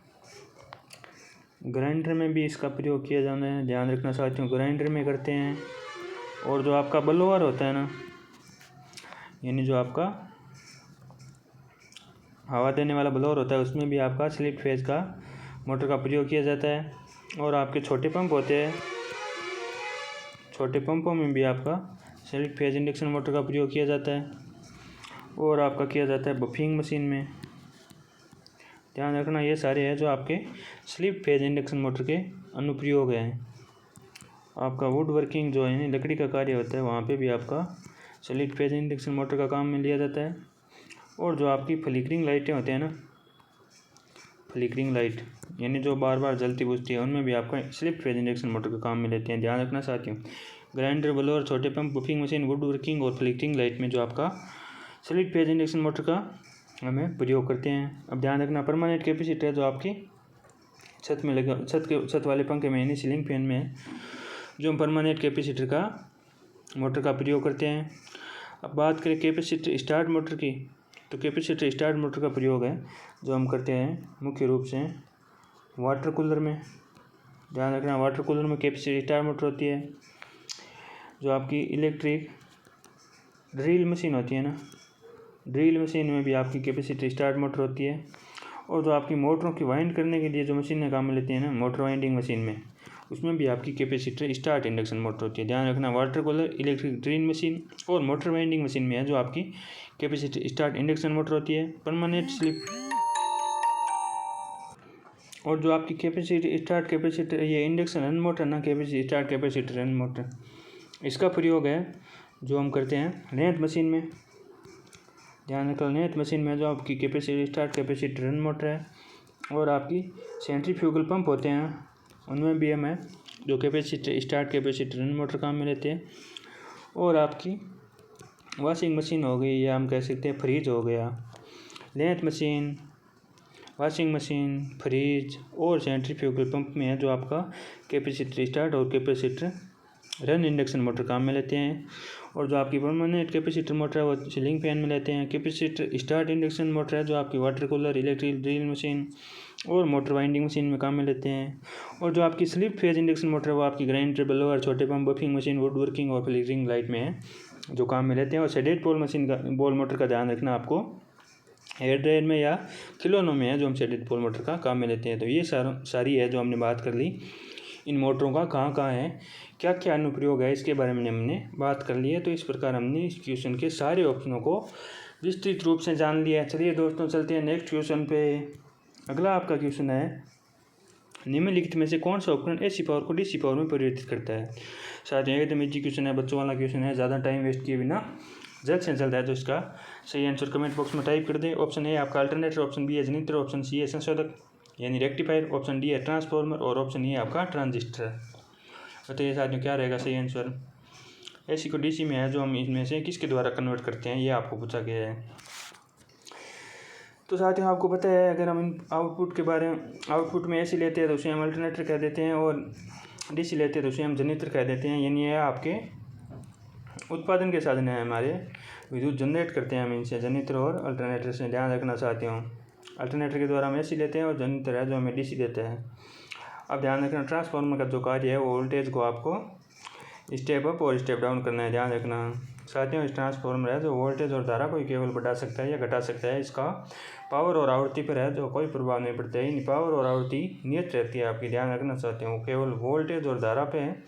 ग्राइंडर में भी इसका प्रयोग किया जाना है, ध्यान रखना साथियों, ग्राइंडर में करते हैं। और जो आपका ब्लोअर होता है ना, यानी जो आपका हवा देने वाला ब्लोअर होता है उसमें भी आपका स्लिप फेज का मोटर का प्रयोग किया जाता है। और आपके छोटे पंप होते हैं, छोटे पंपों में भी आपका स्लिप फेज इंडक्शन मोटर का प्रयोग किया जाता है। और आपका किया जाता है बफिंग मशीन में, ध्यान रखना ये सारे हैं जो आपके स्लिप फेज इंडक्शन मोटर के अनुप्रयोग हैं। आपका वुड वर्किंग जो है लकड़ी का कार्य होता है वहाँ पे भी आपका स्लिप फेज इंडक्शन मोटर का काम में लिया जाता है। और जो आपकी फ्लिकरिंग लाइटें होते हैं ना, फ्लिकरिंग लाइट यानी जो बार बार जलती बुझती है, उनमें भी आपका स्लिप फेज इंडक्शन मोटर का काम में लेते हैं, ध्यान रखना साथियों। ग्राइंडर, ब्लोअर, छोटे pump, buffing machine, would working और फ्लिकरिंग लाइट में जो आपका स्लिप फेज इंडक्शन मोटर का हमें प्रयोग करते हैं। अब ध्यान रखना परमानेंट कैपेसिटर है जो आपकी छत में लगा छत वाले पंखे में यानी सीलिंग फैन में जो हम परमानेंट कैपेसिटर का मोटर का प्रयोग करते हैं। अब बात करें कैपेसिटर स्टार्ट मोटर की, तो कैपेसिटर स्टार्ट मोटर का प्रयोग है जो हम करते हैं मुख्य रूप से वाटर कूलर में, ध्यान रखना वाटर कूलर में कैपेसिटर स्टार्ट मोटर होती है। जो आपकी इलेक्ट्रिक ड्रिल मशीन होती है ना, ड्रिल मशीन में भी आपकी कैपेसिटर स्टार्ट मोटर होती है। और जो आपकी मोटरों की वाइंड करने के लिए जो मशीनें काम में लेती हैं ना, मोटर वाइंडिंग मशीन में, उसमें भी आपकी कैपेसिटर स्टार्ट इंडक्शन मोटर होती है। ध्यान रखना, water cooler, electric drill machine और मोटर वाइंडिंग मशीन में है जो आपकी कैपेसिटर स्टार्ट इंडक्शन मोटर होती है। परमानेंट स्लिप और जो आपकी कैपेसिटी स्टार्ट कैपेसिटर, ये इंडक्शन रन मोटर ना, capacity start capacitor run motor, इसका प्रयोग है जो हम करते हैं लेंथ मशीन में। ध्यान रखो, लेंथ मशीन में जो आपकी capacity start capacitor run motor है और आपकी सेंट्रीफ्यूगल पंप होते हैं, उनमें भी हम है जो capacitor start capacitor run motor काम में लेते हैं। और आपकी वॉशिंग मशीन हो गई, या हम कह सकते हैं फ्रिज हो गया, length machine, washing machine, fridge और सेंट्रीफ्यूगल पंप में है जो आपका कैपेसिटर स्टार्ट और कैपेसिटर रन इंडक्शन मोटर काम में लेते हैं। और जो आपकी परमानेंट कैपेसिटर मोटर है वो सीलिंग फैन में लेते हैं। कैपेसिटर स्टार्ट इंडक्शन मोटर है जो आपकी water cooler, electric drill machine और मोटर वाइंडिंग मशीन में काम में लेते हैं। और जो आपकी स्लिप फेज इंडक्शन मोटर है वो आपकी ग्राइंडर, ब्लोअर, छोटे pump, buffing machine, would working और फ्लिकरिंग लाइट में है जो काम में लेते हैं। और शेडेड पोल मशीन का, बॉल मोटर का ध्यान रखना आपको, हेयर ड्रायर में या खिलौनों में है जो हम शेडेड पोल मोटर का काम में लेते हैं। तो ये सारी है जो हमने बात कर ली इन मोटरों का कहाँ कहाँ है, क्या क्या अनुप्रयोग है, इसके बारे में हमने बात कर ली है। तो इस प्रकार हमने इस क्वेश्चन के सारे ऑप्शनों को विस्तृत रूप से जान लिया है। चलिए दोस्तों, चलते हैं नेक्स्ट क्वेश्चन पे। अगला आपका क्वेश्चन है, निम्नलिखित में से कौन सा उपकरण एसी पावर को डीसी पावर में परिवर्तित करता है। शायद एकदम इजी क्वेश्चन है, बच्चों वाला क्वेश्चन है, ज़्यादा टाइम वेस्ट किए बिना जल्द से जल्द है तो इसका सही आंसर कमेंट बॉक्स में टाइप कर दें। ऑप्शन ए आपका अल्टरनेटर, ऑप्शन बी है जनरेटर, ऑप्शन सी है संशोधक यानी रेक्टिफायर, ऑप्शन डी है ट्रांसफार्मर और ऑप्शन ई है आपका ट्रांजिस्टर। बताइए साथियों क्या रहेगा सही आंसर। एसी को डीसी में है जो हम इसमें से किसके द्वारा कन्वर्ट करते हैं, ये आपको पूछा गया है। तो साथियों आपको पता है, अगर हम आउटपुट के बारे में, आउटपुट में एसी लेते हैं तो उसे हम अल्टरनेटर कह देते हैं, और डीसी लेते हैं तो उसे हम जनरेटर कह देते हैं। यानी ये आपके उत्पादन के साधन हैं, हमारे विद्युत जनरेट करते हैं हम इनसे, जनरेटर और अल्टरनेटर से। ध्यान रखना साथियों, अल्टरनेटर के द्वारा हम एसी लेते हैं और जनरेटर है जो हमें डीसी देता है। अब ध्यान रखना, ट्रांसफार्मर का जो कार्य है वो वोल्टेज को आपको स्टेप अप और स्टेप डाउन करना है। ध्यान रखना साथियों, इस ट्रांसफार्मर है जो वोल्टेज और धारा को केवल बढ़ा सकता है या घटा सकता है। इसका पावर और आवृत्ति पर है जो कोई प्रभाव नहीं पड़ता है, यानी पावर और आवृत्ति नियत रहती है आपकी। ध्यान रखना साथियों, केवल वोल्टेज और धारा पे है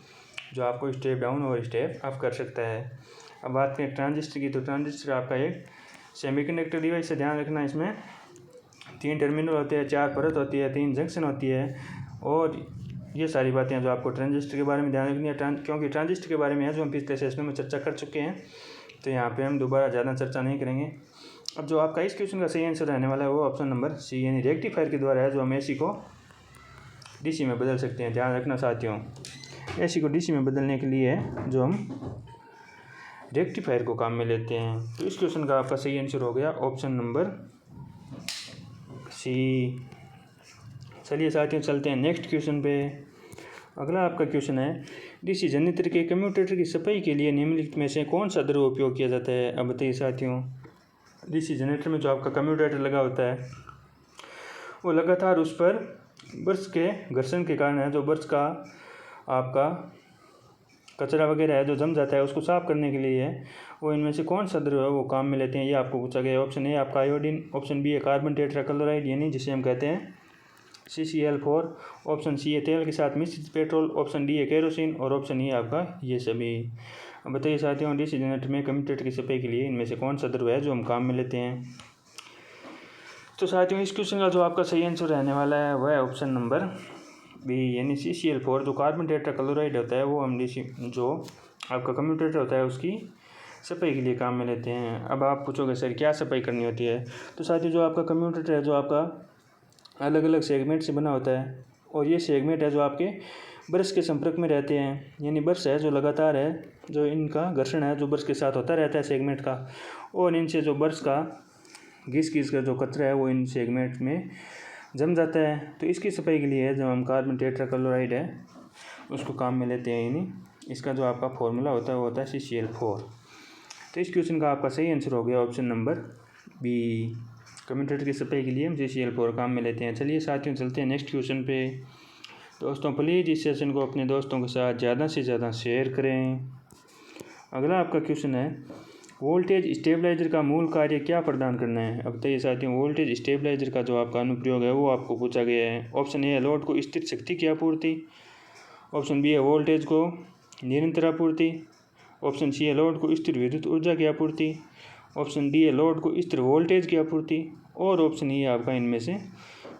जो आपको स्टेप डाउन और स्टेप अप कर सकता है। अब बात करें ट्रांजिस्टर की, तो ट्रांजिस्टर आपका एक सेमीकंडक्टर डिवाइस है। ध्यान रखना, इसमें 3 टर्मिनल होते हैं, 4 परत होती है, 3 जंक्शन होती है, और ये सारी बातें जो आपको ट्रांजिस्टर के बारे में ध्यान रखनी है। क्योंकि ट्रांजिस्टर के बारे में है जो हम पिछले सेशन में चर्चा कर चुके हैं, तो यहाँ पे हम दोबारा ज़्यादा चर्चा नहीं करेंगे। अब जो आपका इस क्वेश्चन का सही आंसर रहने वाला है वो ऑप्शन नंबर सी, यानी रेक्टिफायर के द्वारा है जो हम एसी को डीसी में बदल सकते हैं। ध्यान रखना साथियों, एसी को डीसी में बदलने के लिए जो हम रेक्टिफायर को काम में लेते हैं। तो इस क्वेश्चन का आपका सही आंसर हो गया ऑप्शन नंबर सी। चलिए साथियों, चलते हैं नेक्स्ट क्वेश्चन पे। अगला आपका क्वेश्चन है, डीसी जनरेटर के कम्यूटेटर की सफाई के लिए निम्नलिखित में से कौन सा द्रव उपयोग किया जाता है। अब बताइए साथियों, डीसी जनरेटर में जो आपका कम्यूटेटर लगा होता है वो लगातार उस पर ब्रश के घर्षण के कारण है, जो ब्रश का आपका कचरा वगैरह है जो जम जाता है उसको साफ करने के लिए है, वो इनमें से कौन सा द्रव है वो काम में लेते हैं, ये आपको पूछा गया है। ऑप्शन ए आपका आयोडीन, ऑप्शन बी है कार्बन टेट्राक्लोराइड यानी जिसे हम कहते हैं CCl4, ऑप्शन सी है तेल के साथ मिश्रित पेट्रोल, ऑप्शन डी है केरोसिन और ऑप्शन ई आपका ये सभी। अब बताइए साथियों, डीसी जनरेटर में कम्यूटेटर की सफाई के लिए इनमें से कौन सा द्रव है जो हम काम में लेते हैं। तो साथियों, इस क्वेश्चन का जो आपका सही आंसर रहने वाला है वह है ऑप्शन नंबर बी, यानी CCl4 जो कार्बन टेट्राक्लोराइड होता है वो हम डीसी जो आपका कम्यूटेटर होता है उसकी सफाई के लिए काम में लेते हैं। अब आप पूछोगे सर क्या सफाई करनी होती है। तो साथियों, जो आपका कम्यूटेटर है जो आपका अलग अलग सेगमेंट से बना होता है, और ये सेगमेंट है जो आपके ब्रश के संपर्क में रहते हैं, यानी ब्रश है जो लगातार है, जो इनका घर्षण है जो ब्रश के साथ होता रहता है सेगमेंट का, और इनसे जो ब्रश का घिस का जो कचरा है वो इन सेगमेंट में जम जाता है। तो इसकी सफाई के लिए जब हम कार्बन टेट्राक्लोराइड है उसको काम में लेते हैं, यानी इसका जो आपका फॉर्मूला होता है वो होता है CCl4। तो इस क्वेश्चन का आपका सही आंसर हो गया ऑप्शन नंबर बी, कम्यूटेटर की सफाई के लिए हम CCl4 काम में लेते हैं। चलिए साथियों, चलते हैं नेक्स्ट क्वेश्चन पे। दोस्तों प्लीज़ इस सेशन को अपने दोस्तों के साथ ज़्यादा से ज़्यादा शेयर करें अगला आपका क्वेश्चन है, वोल्टेज स्टेबलाइजर का मूल कार्य क्या प्रदान करना है। अब बताइए साथियों, वोल्टेज स्टेबलाइजर का जो आपका अनुप्रयोग है वो आपको पूछा गया है। ऑप्शन ए है लोड को स्थिर शक्ति की आपूर्ति, ऑप्शन बी है वोल्टेज को निरंतर आपूर्ति, ऑप्शन सी है लोड को स्थिर विद्युत ऊर्जा की आपूर्ति, ऑप्शन डी है लोड को स्थिर वोल्टेज की आपूर्ति, और ऑप्शन ई है आपका इनमें से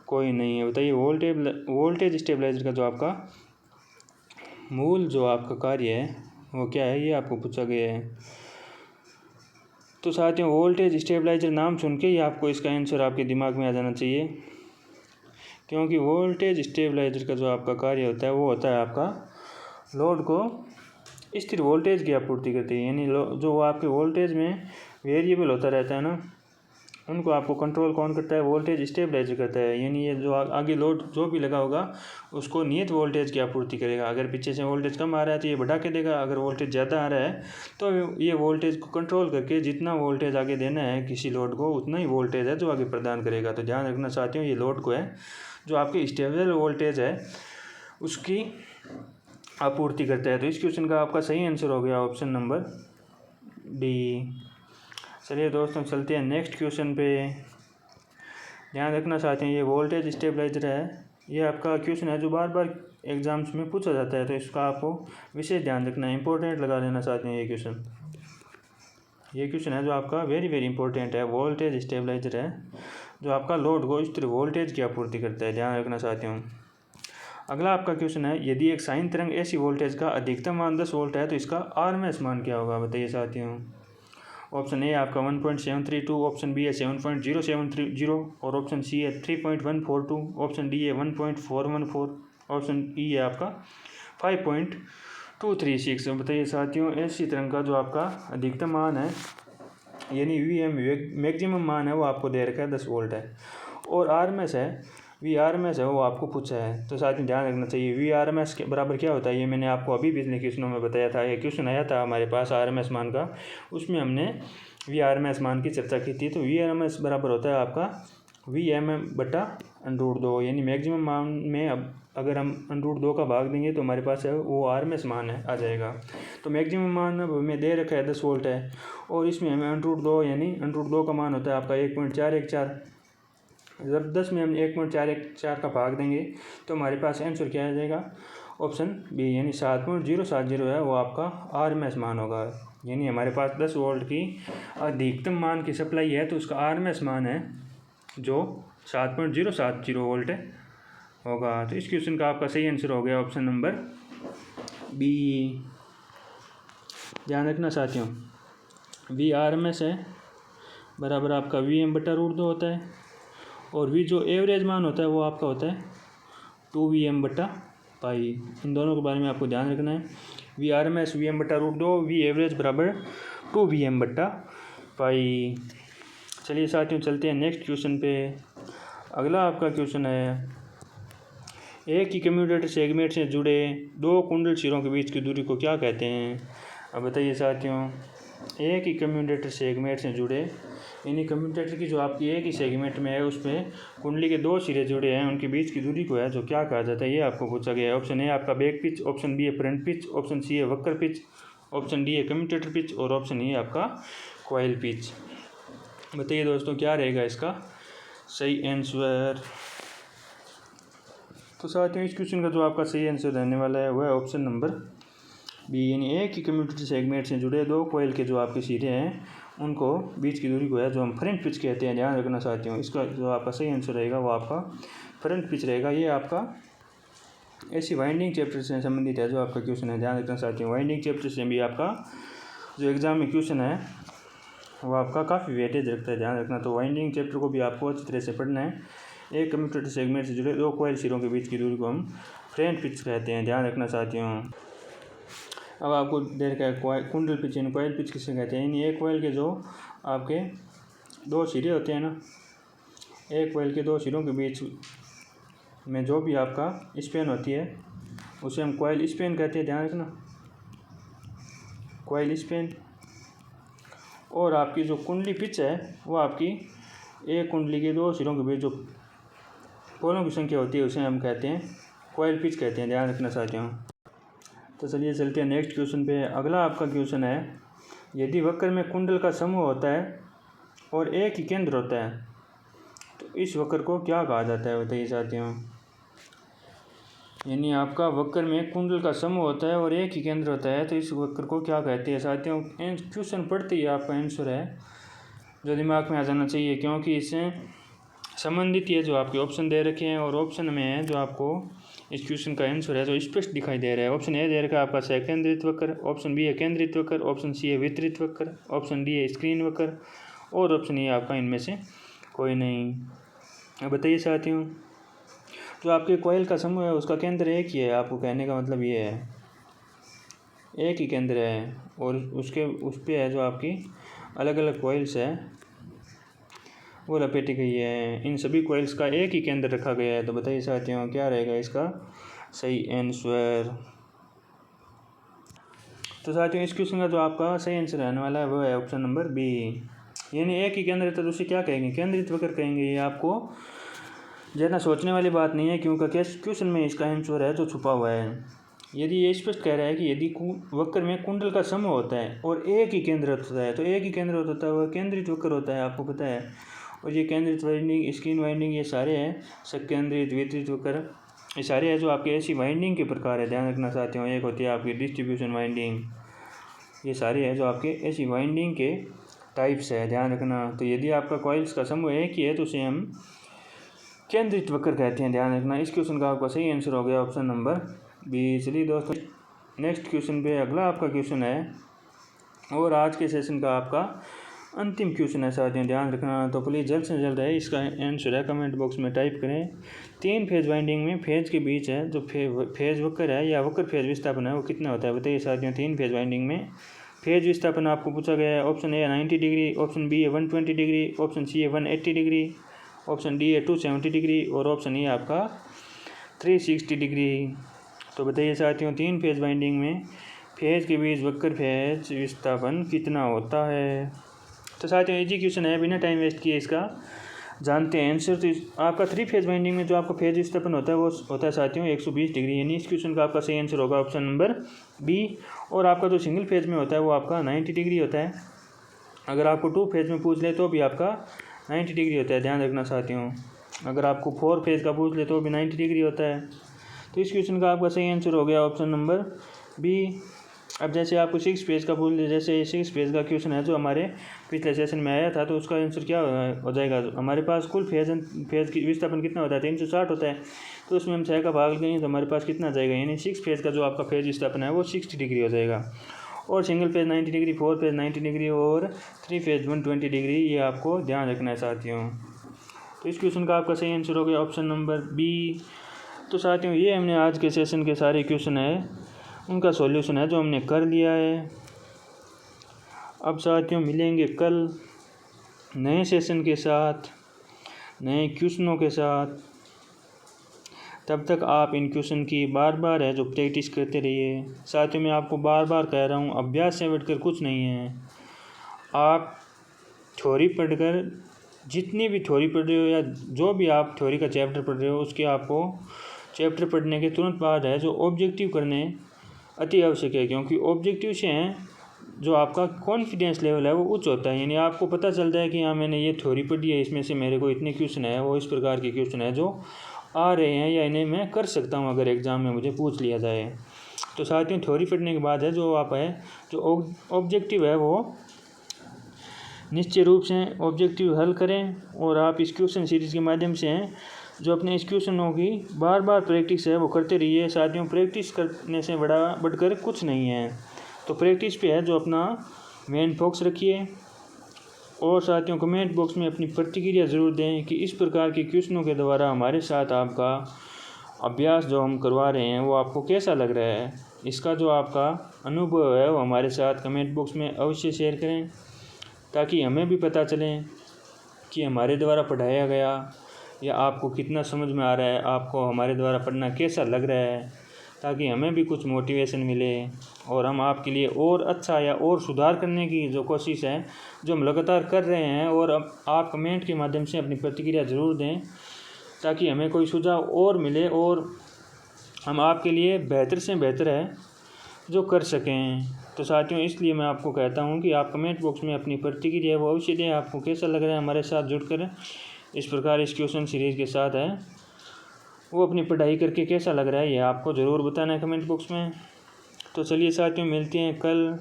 कोई नहीं है। बताइए वोल्टेज स्टेबलाइजर का जो आपका मूल जो आपका कार्य है वो क्या है, ये आपको पूछा गया है। तो साथियों, वोल्टेज स्टेबलाइजर नाम सुन के ही आपको इसका आंसर आपके दिमाग में आ जाना चाहिए, क्योंकि वोल्टेज स्टेबलाइजर का जो आपका कार्य होता है वो होता है आपका लोड को स्थिर वोल्टेज की आपूर्ति करती है। यानी जो आपके वोल्टेज में वेरिएबल होता रहता है ना, उनको आपको कंट्रोल कौन करता है, वोल्टेज स्टेबलाइजर करता है। यानी ये जो आगे लोड जो भी लगा होगा उसको नियत वोल्टेज की आपूर्ति करेगा। अगर पीछे से वोल्टेज कम आ रहा है तो ये बढ़ा के देगा, अगर वोल्टेज ज़्यादा आ रहा है तो ये वोल्टेज को कंट्रोल करके जितना वोल्टेज आगे देना है किसी लोड को उतना ही वोल्टेज है जो आगे प्रदान करेगा। तो ध्यान रखना चाहते हो, ये लोड को है जो आपकी स्टेबल वोल्टेज है उसकी आपूर्ति करता है। तो इस क्वेश्चन का आपका सही आंसर हो गया ऑप्शन नंबर डी। चलिए दोस्तों, चलते हैं नेक्स्ट क्वेश्चन पे। ध्यान रखना चाहते हैं, ये वोल्टेज स्टेबलाइजर है, ये आपका क्वेश्चन है जो बार बार एग्जाम्स में पूछा जाता है, तो इसका आपको विशेष ध्यान रखना है, इंपॉर्टेंट लगा लेना चाहते हैं। ये क्वेश्चन है जो आपका वेरी वेरी इंपॉर्टेंट है। वोल्टेज स्टेबलाइजर है जो आपका लोड को स्थिर वोल्टेज की आपूर्ति करता है, ध्यान रखना चाहते हूँ। अगला आपका क्वेश्चन है, यदि एक साइन तरंग ऐसी वोल्टेज का अधिकतम मान 10 वोल्ट है तो इसका आरएमएस मान क्या होगा, बताइए साथियों। ऑप्शन ए आपका 1.732, ऑप्शन बी है 7.073 और ऑप्शन सी है 3.142, ऑप्शन डी है 1.414, ऑप्शन ई है आपका 5.236। बताइए साथियों, ऐसी तरंग का जो आपका अधिकतम मान है यानी वीएम मैक्सिमम मान है वो आपको दे रखा है 10 वोल्ट है, और आरएमएस है वीआरएमएस है वो आपको पूछा है। तो साथियों ध्यान रखना चाहिए, वीआरएमएस के बराबर क्या होता है ये मैंने आपको अभी पिछले क्वेश्चनों में बताया था। ये क्वेश्चन आया था हमारे पास आरएमएस मान का, उसमें हमने वीआरएमएस मान की चर्चा की थी। तो वीआरएमएस बराबर होता है आपका वीएमएम बटा √2, यानी मैक्सिमम मान में अब अगर हम √2 का भाग देंगे तो हमारे पास है वो आरएमएस मान है आ जाएगा। तो मैक्सिमम मान अब हमें दे रखा है 10 वोल्ट है, और इसमें हमें √2 यानी √2 का मान होता है आपका 1.414। जब 10 में हम 1.414 का भाग देंगे तो हमारे पास आंसर क्या आ जाएगा, ऑप्शन बी यानी 7.070 है वो आपका आरएमएस मान होगा। यानी हमारे पास 10 वोल्ट की अधिकतम मान की सप्लाई है तो उसका आरएमएस मान है जो 7.070 वोल्ट होगा। तो इस क्वेश्चन का आपका सही आंसर हो गया ऑप्शन नंबर बी। ध्यान रखना साथियों, वी आरएमएस है बराबर आपका वीएम बटा √2 होता है, और वी जो एवरेज मान होता है वो आपका होता है 2Vm बटा पाई। इन दोनों के बारे में आपको ध्यान रखना है, वी आरएमएस वीएम बटा √2, वी एवरेज बराबर 2Vm बटा पाई। चलिए साथियों, चलते हैं नेक्स्ट क्वेश्चन पे। अगला आपका क्वेश्चन है, एक ही कम्यूटेटर सेगमेंट से जुड़े 2 कुंडल सिरों के बीच की दूरी को क्या कहते हैं। अब बताइए साथियों, एक ही कम्यूटेटर सेगमेंट से जुड़े यानी कम्यूटेटर की जो आपकी एक ही सेगमेंट में है उसमें कुंडली के 2 सिरे जुड़े हैं, उनके बीच की दूरी को है जो क्या कहा जाता है, ये आपको पूछा गया है। ऑप्शन ए आपका बैक पिच, ऑप्शन बी है फ्रंट पिच, ऑप्शन सी है वक्र पिच, ऑप्शन डी है कम्यूटेटर पिच, और ऑप्शन ई है आपका कॉइल पिच। बताइए दोस्तों, क्या रहेगा इसका सही आंसर। तो साथियों, इस क्वेश्चन का जो आपका सही आंसर रहने वाला है वह ऑप्शन नंबर बी, यानी एक ही कम्यूटेटर सेगमेंट से जुड़े 2 कॉइल के जो आपके सिरे हैं उनको बीच की दूरी को है जो हम फ्रंट पिच कहते हैं। ध्यान रखना चाहती हूँ, इसका जो आपका सही आंसर रहेगा वो आपका फ्रंट पिच रहेगा। ये आपका ऐसी वाइंडिंग चैप्टर से संबंधित है जो आपका क्वेश्चन है, ध्यान रखना चाहती हूँ। वाइंडिंग चैप्टर से भी आपका जो एग्ज़ाम में क्वेश्चन है वो आपका काफ़ी वेटेज रखता है, ध्यान रखना। तो वाइंडिंग चैप्टर को भी आपको अच्छी तरह से पढ़ना है। एक कम्यूटेटर सेगमेंट से जुड़े 2 कॉइल सिरों के बीच की दूरी को हम फ्रंट पिच कहते हैं, ध्यान रखना चाहती हूँ। अब आपको दे रखा है कुंडल पिच यानी कॉइल पिच किसे कहते हैं। यानी एक कॉइल के जो आपके 2 सिरे होते हैं ना, एक कॉइल के 2 सिरों के बीच में जो भी आपका स्पेन होती है उसे हम कॉइल स्पेन कहते हैं, ध्यान रखना, कॉइल स्पेन। और आपकी जो कुंडली पिच है वो आपकी एक कुंडली के 2 सिरों के बीच जो पोलों की संख्या होती है उसे हम कहते हैं कॉइल पिच कहते हैं, ध्यान रखना चाहते हूँ। तो चलिए चलते हैं नेक्स्ट क्वेश्चन पे। अगला आपका क्वेश्चन है, यदि वक्र में कुंडल का समूह होता है और एक ही केंद्र होता है तो इस वक्र को क्या कहा जाता है, बताइए साथियों। यानी आपका वक्र में कुंडल का समूह होता है और एक ही केंद्र होता है तो इस वक्र को क्या कहते हैं साथियों। क्वेश्चन पढ़ते ही आपका आंसर है जो दिमाग में आ जाना चाहिए, क्योंकि इससे संबंधित ये जो आपके ऑप्शन दे रखे हैं और ऑप्शन में है जो आपको इस क्वेश्चन का आंसर है जो स्पष्ट दिखाई दे रहा है। ऑप्शन ए दे रखा है आपका सकेंद्रित वक्र, ऑप्शन बी है केंद्रित वक्र, ऑप्शन सी है वितरित वक्र, ऑप्शन डी है स्क्रीन वक्र और ऑप्शन ए आपका इनमें से कोई नहीं। अब बताइए साथियों, जो आपके कॉइल का समूह है उसका केंद्र एक ही है, आपको कहने का मतलब ये है एक ही केंद्र है और उसके उस पर है जो आपकी अलग अलग कॉइल्स है वो लपेटी गई है। इन सभी कॉइल्स का एक ही केंद्र रखा गया है। तो बताइए साथियों क्या रहेगा इसका सही आंसर। तो साथियों इस क्वेश्चन का जो आपका सही आंसर रहने वाला है वो है ऑप्शन नंबर बी। यानी एक ही केंद्र है तो उसे क्या कहेंगे, केंद्रित वक्र कहेंगे। ये आपको ज़्यादा सोचने वाली बात नहीं है क्योंकि क्वेश्चन में इसका आंसर है जो छुपा हुआ है। यदि ये स्पष्ट कह रहा है कि यदि वक्र में कुंडल का समूह होता है और एक ही केंद्र होता है तो एक ही केंद्र होता है वह केंद्रित वक्र होता है, आपको पता है। और ये केंद्रित वाइंडिंग, स्क्रीन वाइंडिंग, ये सारे हैं सकेंद्रित वितरित वक्र, ये सारे हैं जो आपके ऐसी वाइंडिंग के प्रकार है। ध्यान रखना चाहते हो, एक होती है आपकी डिस्ट्रीब्यूशन वाइंडिंग, ये सारे हैं जो आपके ऐसी वाइंडिंग के टाइप्स है, ध्यान रखना। तो यदि आपका कॉइल्स का समूह एक ही है तो उसे हम केंद्रित वक्र कहते हैं, ध्यान रखना। इस क्वेश्चन का आपका सही आंसर हो गया ऑप्शन नंबर बी। चलिए दोस्तों नेक्स्ट क्वेश्चन पे अगला आपका क्वेश्चन है और आज के सेशन का आपका अंतिम क्वेश्चन है साथियों, ध्यान रखना। तो प्लीज़ जल्द से जल्द है इसका आंसर है कमेंट बॉक्स में टाइप करें। 3 फेज वाइंडिंग में फेज के बीच है जो फेज वक्र है या वक्र फेज विस्थापन है वो कितना होता है, बताइए साथियों। 3 फेज वाइंडिंग में फेज विस्थापन आपको पूछा गया है। ऑप्शन ए है 90 डिग्री, ऑप्शन बी है 120 डिग्री, ऑप्शन सी है 180 डिग्री, ऑप्शन डी है 270 डिग्री और ऑप्शन ए आपका 360 डिग्री। तो बताइए साथियों 3 फेज वाइंडिंग में फेज के बीच वक्र फेज विस्थापन कितना होता है। तो साथियों इजी क्वेश्चन है, बिना टाइम वेस्ट किए इसका जानते हैं आंसर। तो आपका 3 फेज वाइंडिंग में जो आपका फेज विस्थापन होता है वो होता है साथियों 120 डिग्री। यानी इस क्वेश्चन का आपका सही आंसर होगा ऑप्शन नंबर बी। और आपका जो सिंगल फेज में होता है वो आपका 90 डिग्री होता है। अगर आपको 2 फेज में पूछ ले तो भी आपका 90 डिग्री होता है, ध्यान रखना साथियों। अगर आपको 4 फेज का पूछ ले तो भी 90 डिग्री होता है। तो इस क्वेश्चन का आपका सही आंसर हो गया ऑप्शन नंबर बी। अब जैसे आपको 6 फेज का पूछ ले, जैसे 6 फेज का क्वेश्चन है जो हमारे पिछले सेशन में आया था, तो उसका आंसर क्या हो जाएगा। हमारे पास कुल फेज की विस्थापन कितना होता है 360 होता है, तो उसमें हम 6 का भाग लेंगे तो हमारे पास कितना जाएगा। यानी 6 फेज का जो आपका फेज विस्थापन है वो 60 डिग्री हो जाएगा। और single phase 90 degree, 4 phase 90 degree और 3 फेज 120 डिग्री, ये आपको ध्यान रखना है साथियों। तो इस क्वेश्चन का आपका सही आंसर हो गया ऑप्शन नंबर बी। तो साथियों ये हमने आज के सेशन के सारे क्वेश्चन है उनका सॉल्यूशन है जो हमने कर लिया है। अब साथियों मिलेंगे कल नए सेशन के साथ, नए क्वेश्चनों के साथ। तब तक आप इन क्वेश्चन की बार बार है जो प्रैक्टिस करते रहिए। साथियों मैं आपको बार बार कह रहा हूँ अभ्यास से बढ़कर कुछ नहीं है। आप थ्योरी पढ़कर, जितनी भी थ्योरी पढ़ रहे हो या जो भी आप थ्योरी का चैप्टर पढ़ रहे हो उसके आपको चैप्टर पढ़ने के तुरंत बाद है जो ऑब्जेक्टिव करने अति आवश्यक है, क्योंकि ऑब्जेक्टिव से हैं जो आपका कॉन्फिडेंस लेवल है वो उच्च होता है। यानी आपको पता चलता है कि हाँ मैंने ये थ्योरी पढ़ी है, इसमें से मेरे को इतने क्वेश्चन है, वो इस प्रकार के क्वेश्चन है जो आ रहे हैं या इन्हें मैं कर सकता हूँ अगर एग्ज़ाम में मुझे पूछ लिया जाए। तो साथियों थ्योरी पढ़ने के बाद है जो आप है जो ऑब्जेक्टिव है वो निश्चित रूप से ऑब्जेक्टिव हल करें। और आप इस क्वेश्चन सीरीज़ के माध्यम से हैं जो अपने इस क्वेश्चनों की बार बार प्रैक्टिस है वो करते रहिए। साथियों प्रैक्टिस करने से बढ़कर कुछ नहीं है, तो प्रैक्टिस पे है जो अपना मेन फोकस रखिए। और साथियों कमेंट बॉक्स में अपनी प्रतिक्रिया ज़रूर दें कि इस प्रकार के क्वेश्चनों के द्वारा हमारे साथ आपका अभ्यास जो हम करवा रहे हैं वो आपको कैसा लग रहा है। इसका जो आपका अनुभव है वो हमारे साथ कमेंट बॉक्स में अवश्य शेयर करें, ताकि हमें भी पता चले कि हमारे द्वारा पढ़ाया गया या आपको कितना समझ में आ रहा है, आपको हमारे द्वारा पढ़ना कैसा लग रहा है, ताकि हमें भी कुछ मोटिवेशन मिले और हम आपके लिए और अच्छा या और सुधार करने की जो कोशिश है जो हम लगातार कर रहे हैं। और अब आप कमेंट के माध्यम से अपनी प्रतिक्रिया ज़रूर दें ताकि हमें कोई सुझाव और मिले और हम आपके लिए बेहतर से बेहतर है जो कर सकें। तो साथियों इसलिए मैं आपको कहता हूं कि आप कमेंट बॉक्स में अपनी प्रतिक्रिया वो अवश्य दें। आपको कैसा लग रहा है हमारे साथ जुड़कर इस प्रकार इस क्वेश्चन सीरीज़ के साथ है, वो अपनी पढ़ाई करके कैसा लग रहा है ये आपको ज़रूर बताना है कमेंट बॉक्स में। तो चलिए साथियों, मिलते हैं कल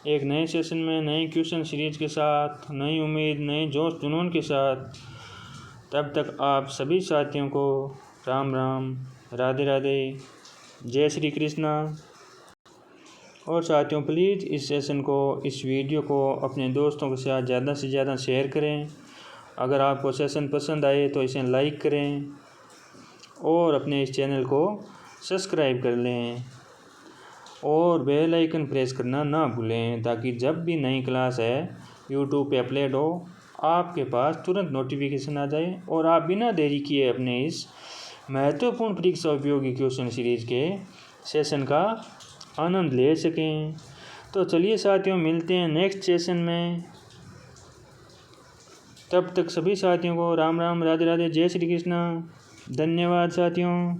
एक नए सेशन में, नए क्वेश्चन सीरीज़ के साथ, नई उम्मीद, नए जोश जुनून के साथ। तब तक आप सभी साथियों को राम राम, राधे राधे, जय श्री कृष्णा। और साथियों प्लीज़ इस सेशन को, इस वीडियो को अपने दोस्तों के साथ ज़्यादा से ज़्यादा शेयर करें। अगर आपको सेशन पसंद आए तो इसे लाइक करें और अपने इस चैनल को सब्सक्राइब कर लें और बेल आइकन प्रेस करना ना भूलें, ताकि जब भी नई क्लास है यूट्यूब पे अपलोड हो आपके पास तुरंत नोटिफिकेशन आ जाए और आप बिना देरी किए अपने इस महत्वपूर्ण परीक्षा उपयोगी क्वेश्चन सीरीज़ के सेशन का आनंद ले सकें। तो चलिए साथियों, मिलते हैं नेक्स्ट सेशन में। तब तक सभी साथियों को राम राम, राधे राधे, जय श्री कृष्णा। धन्यवाद साथियों।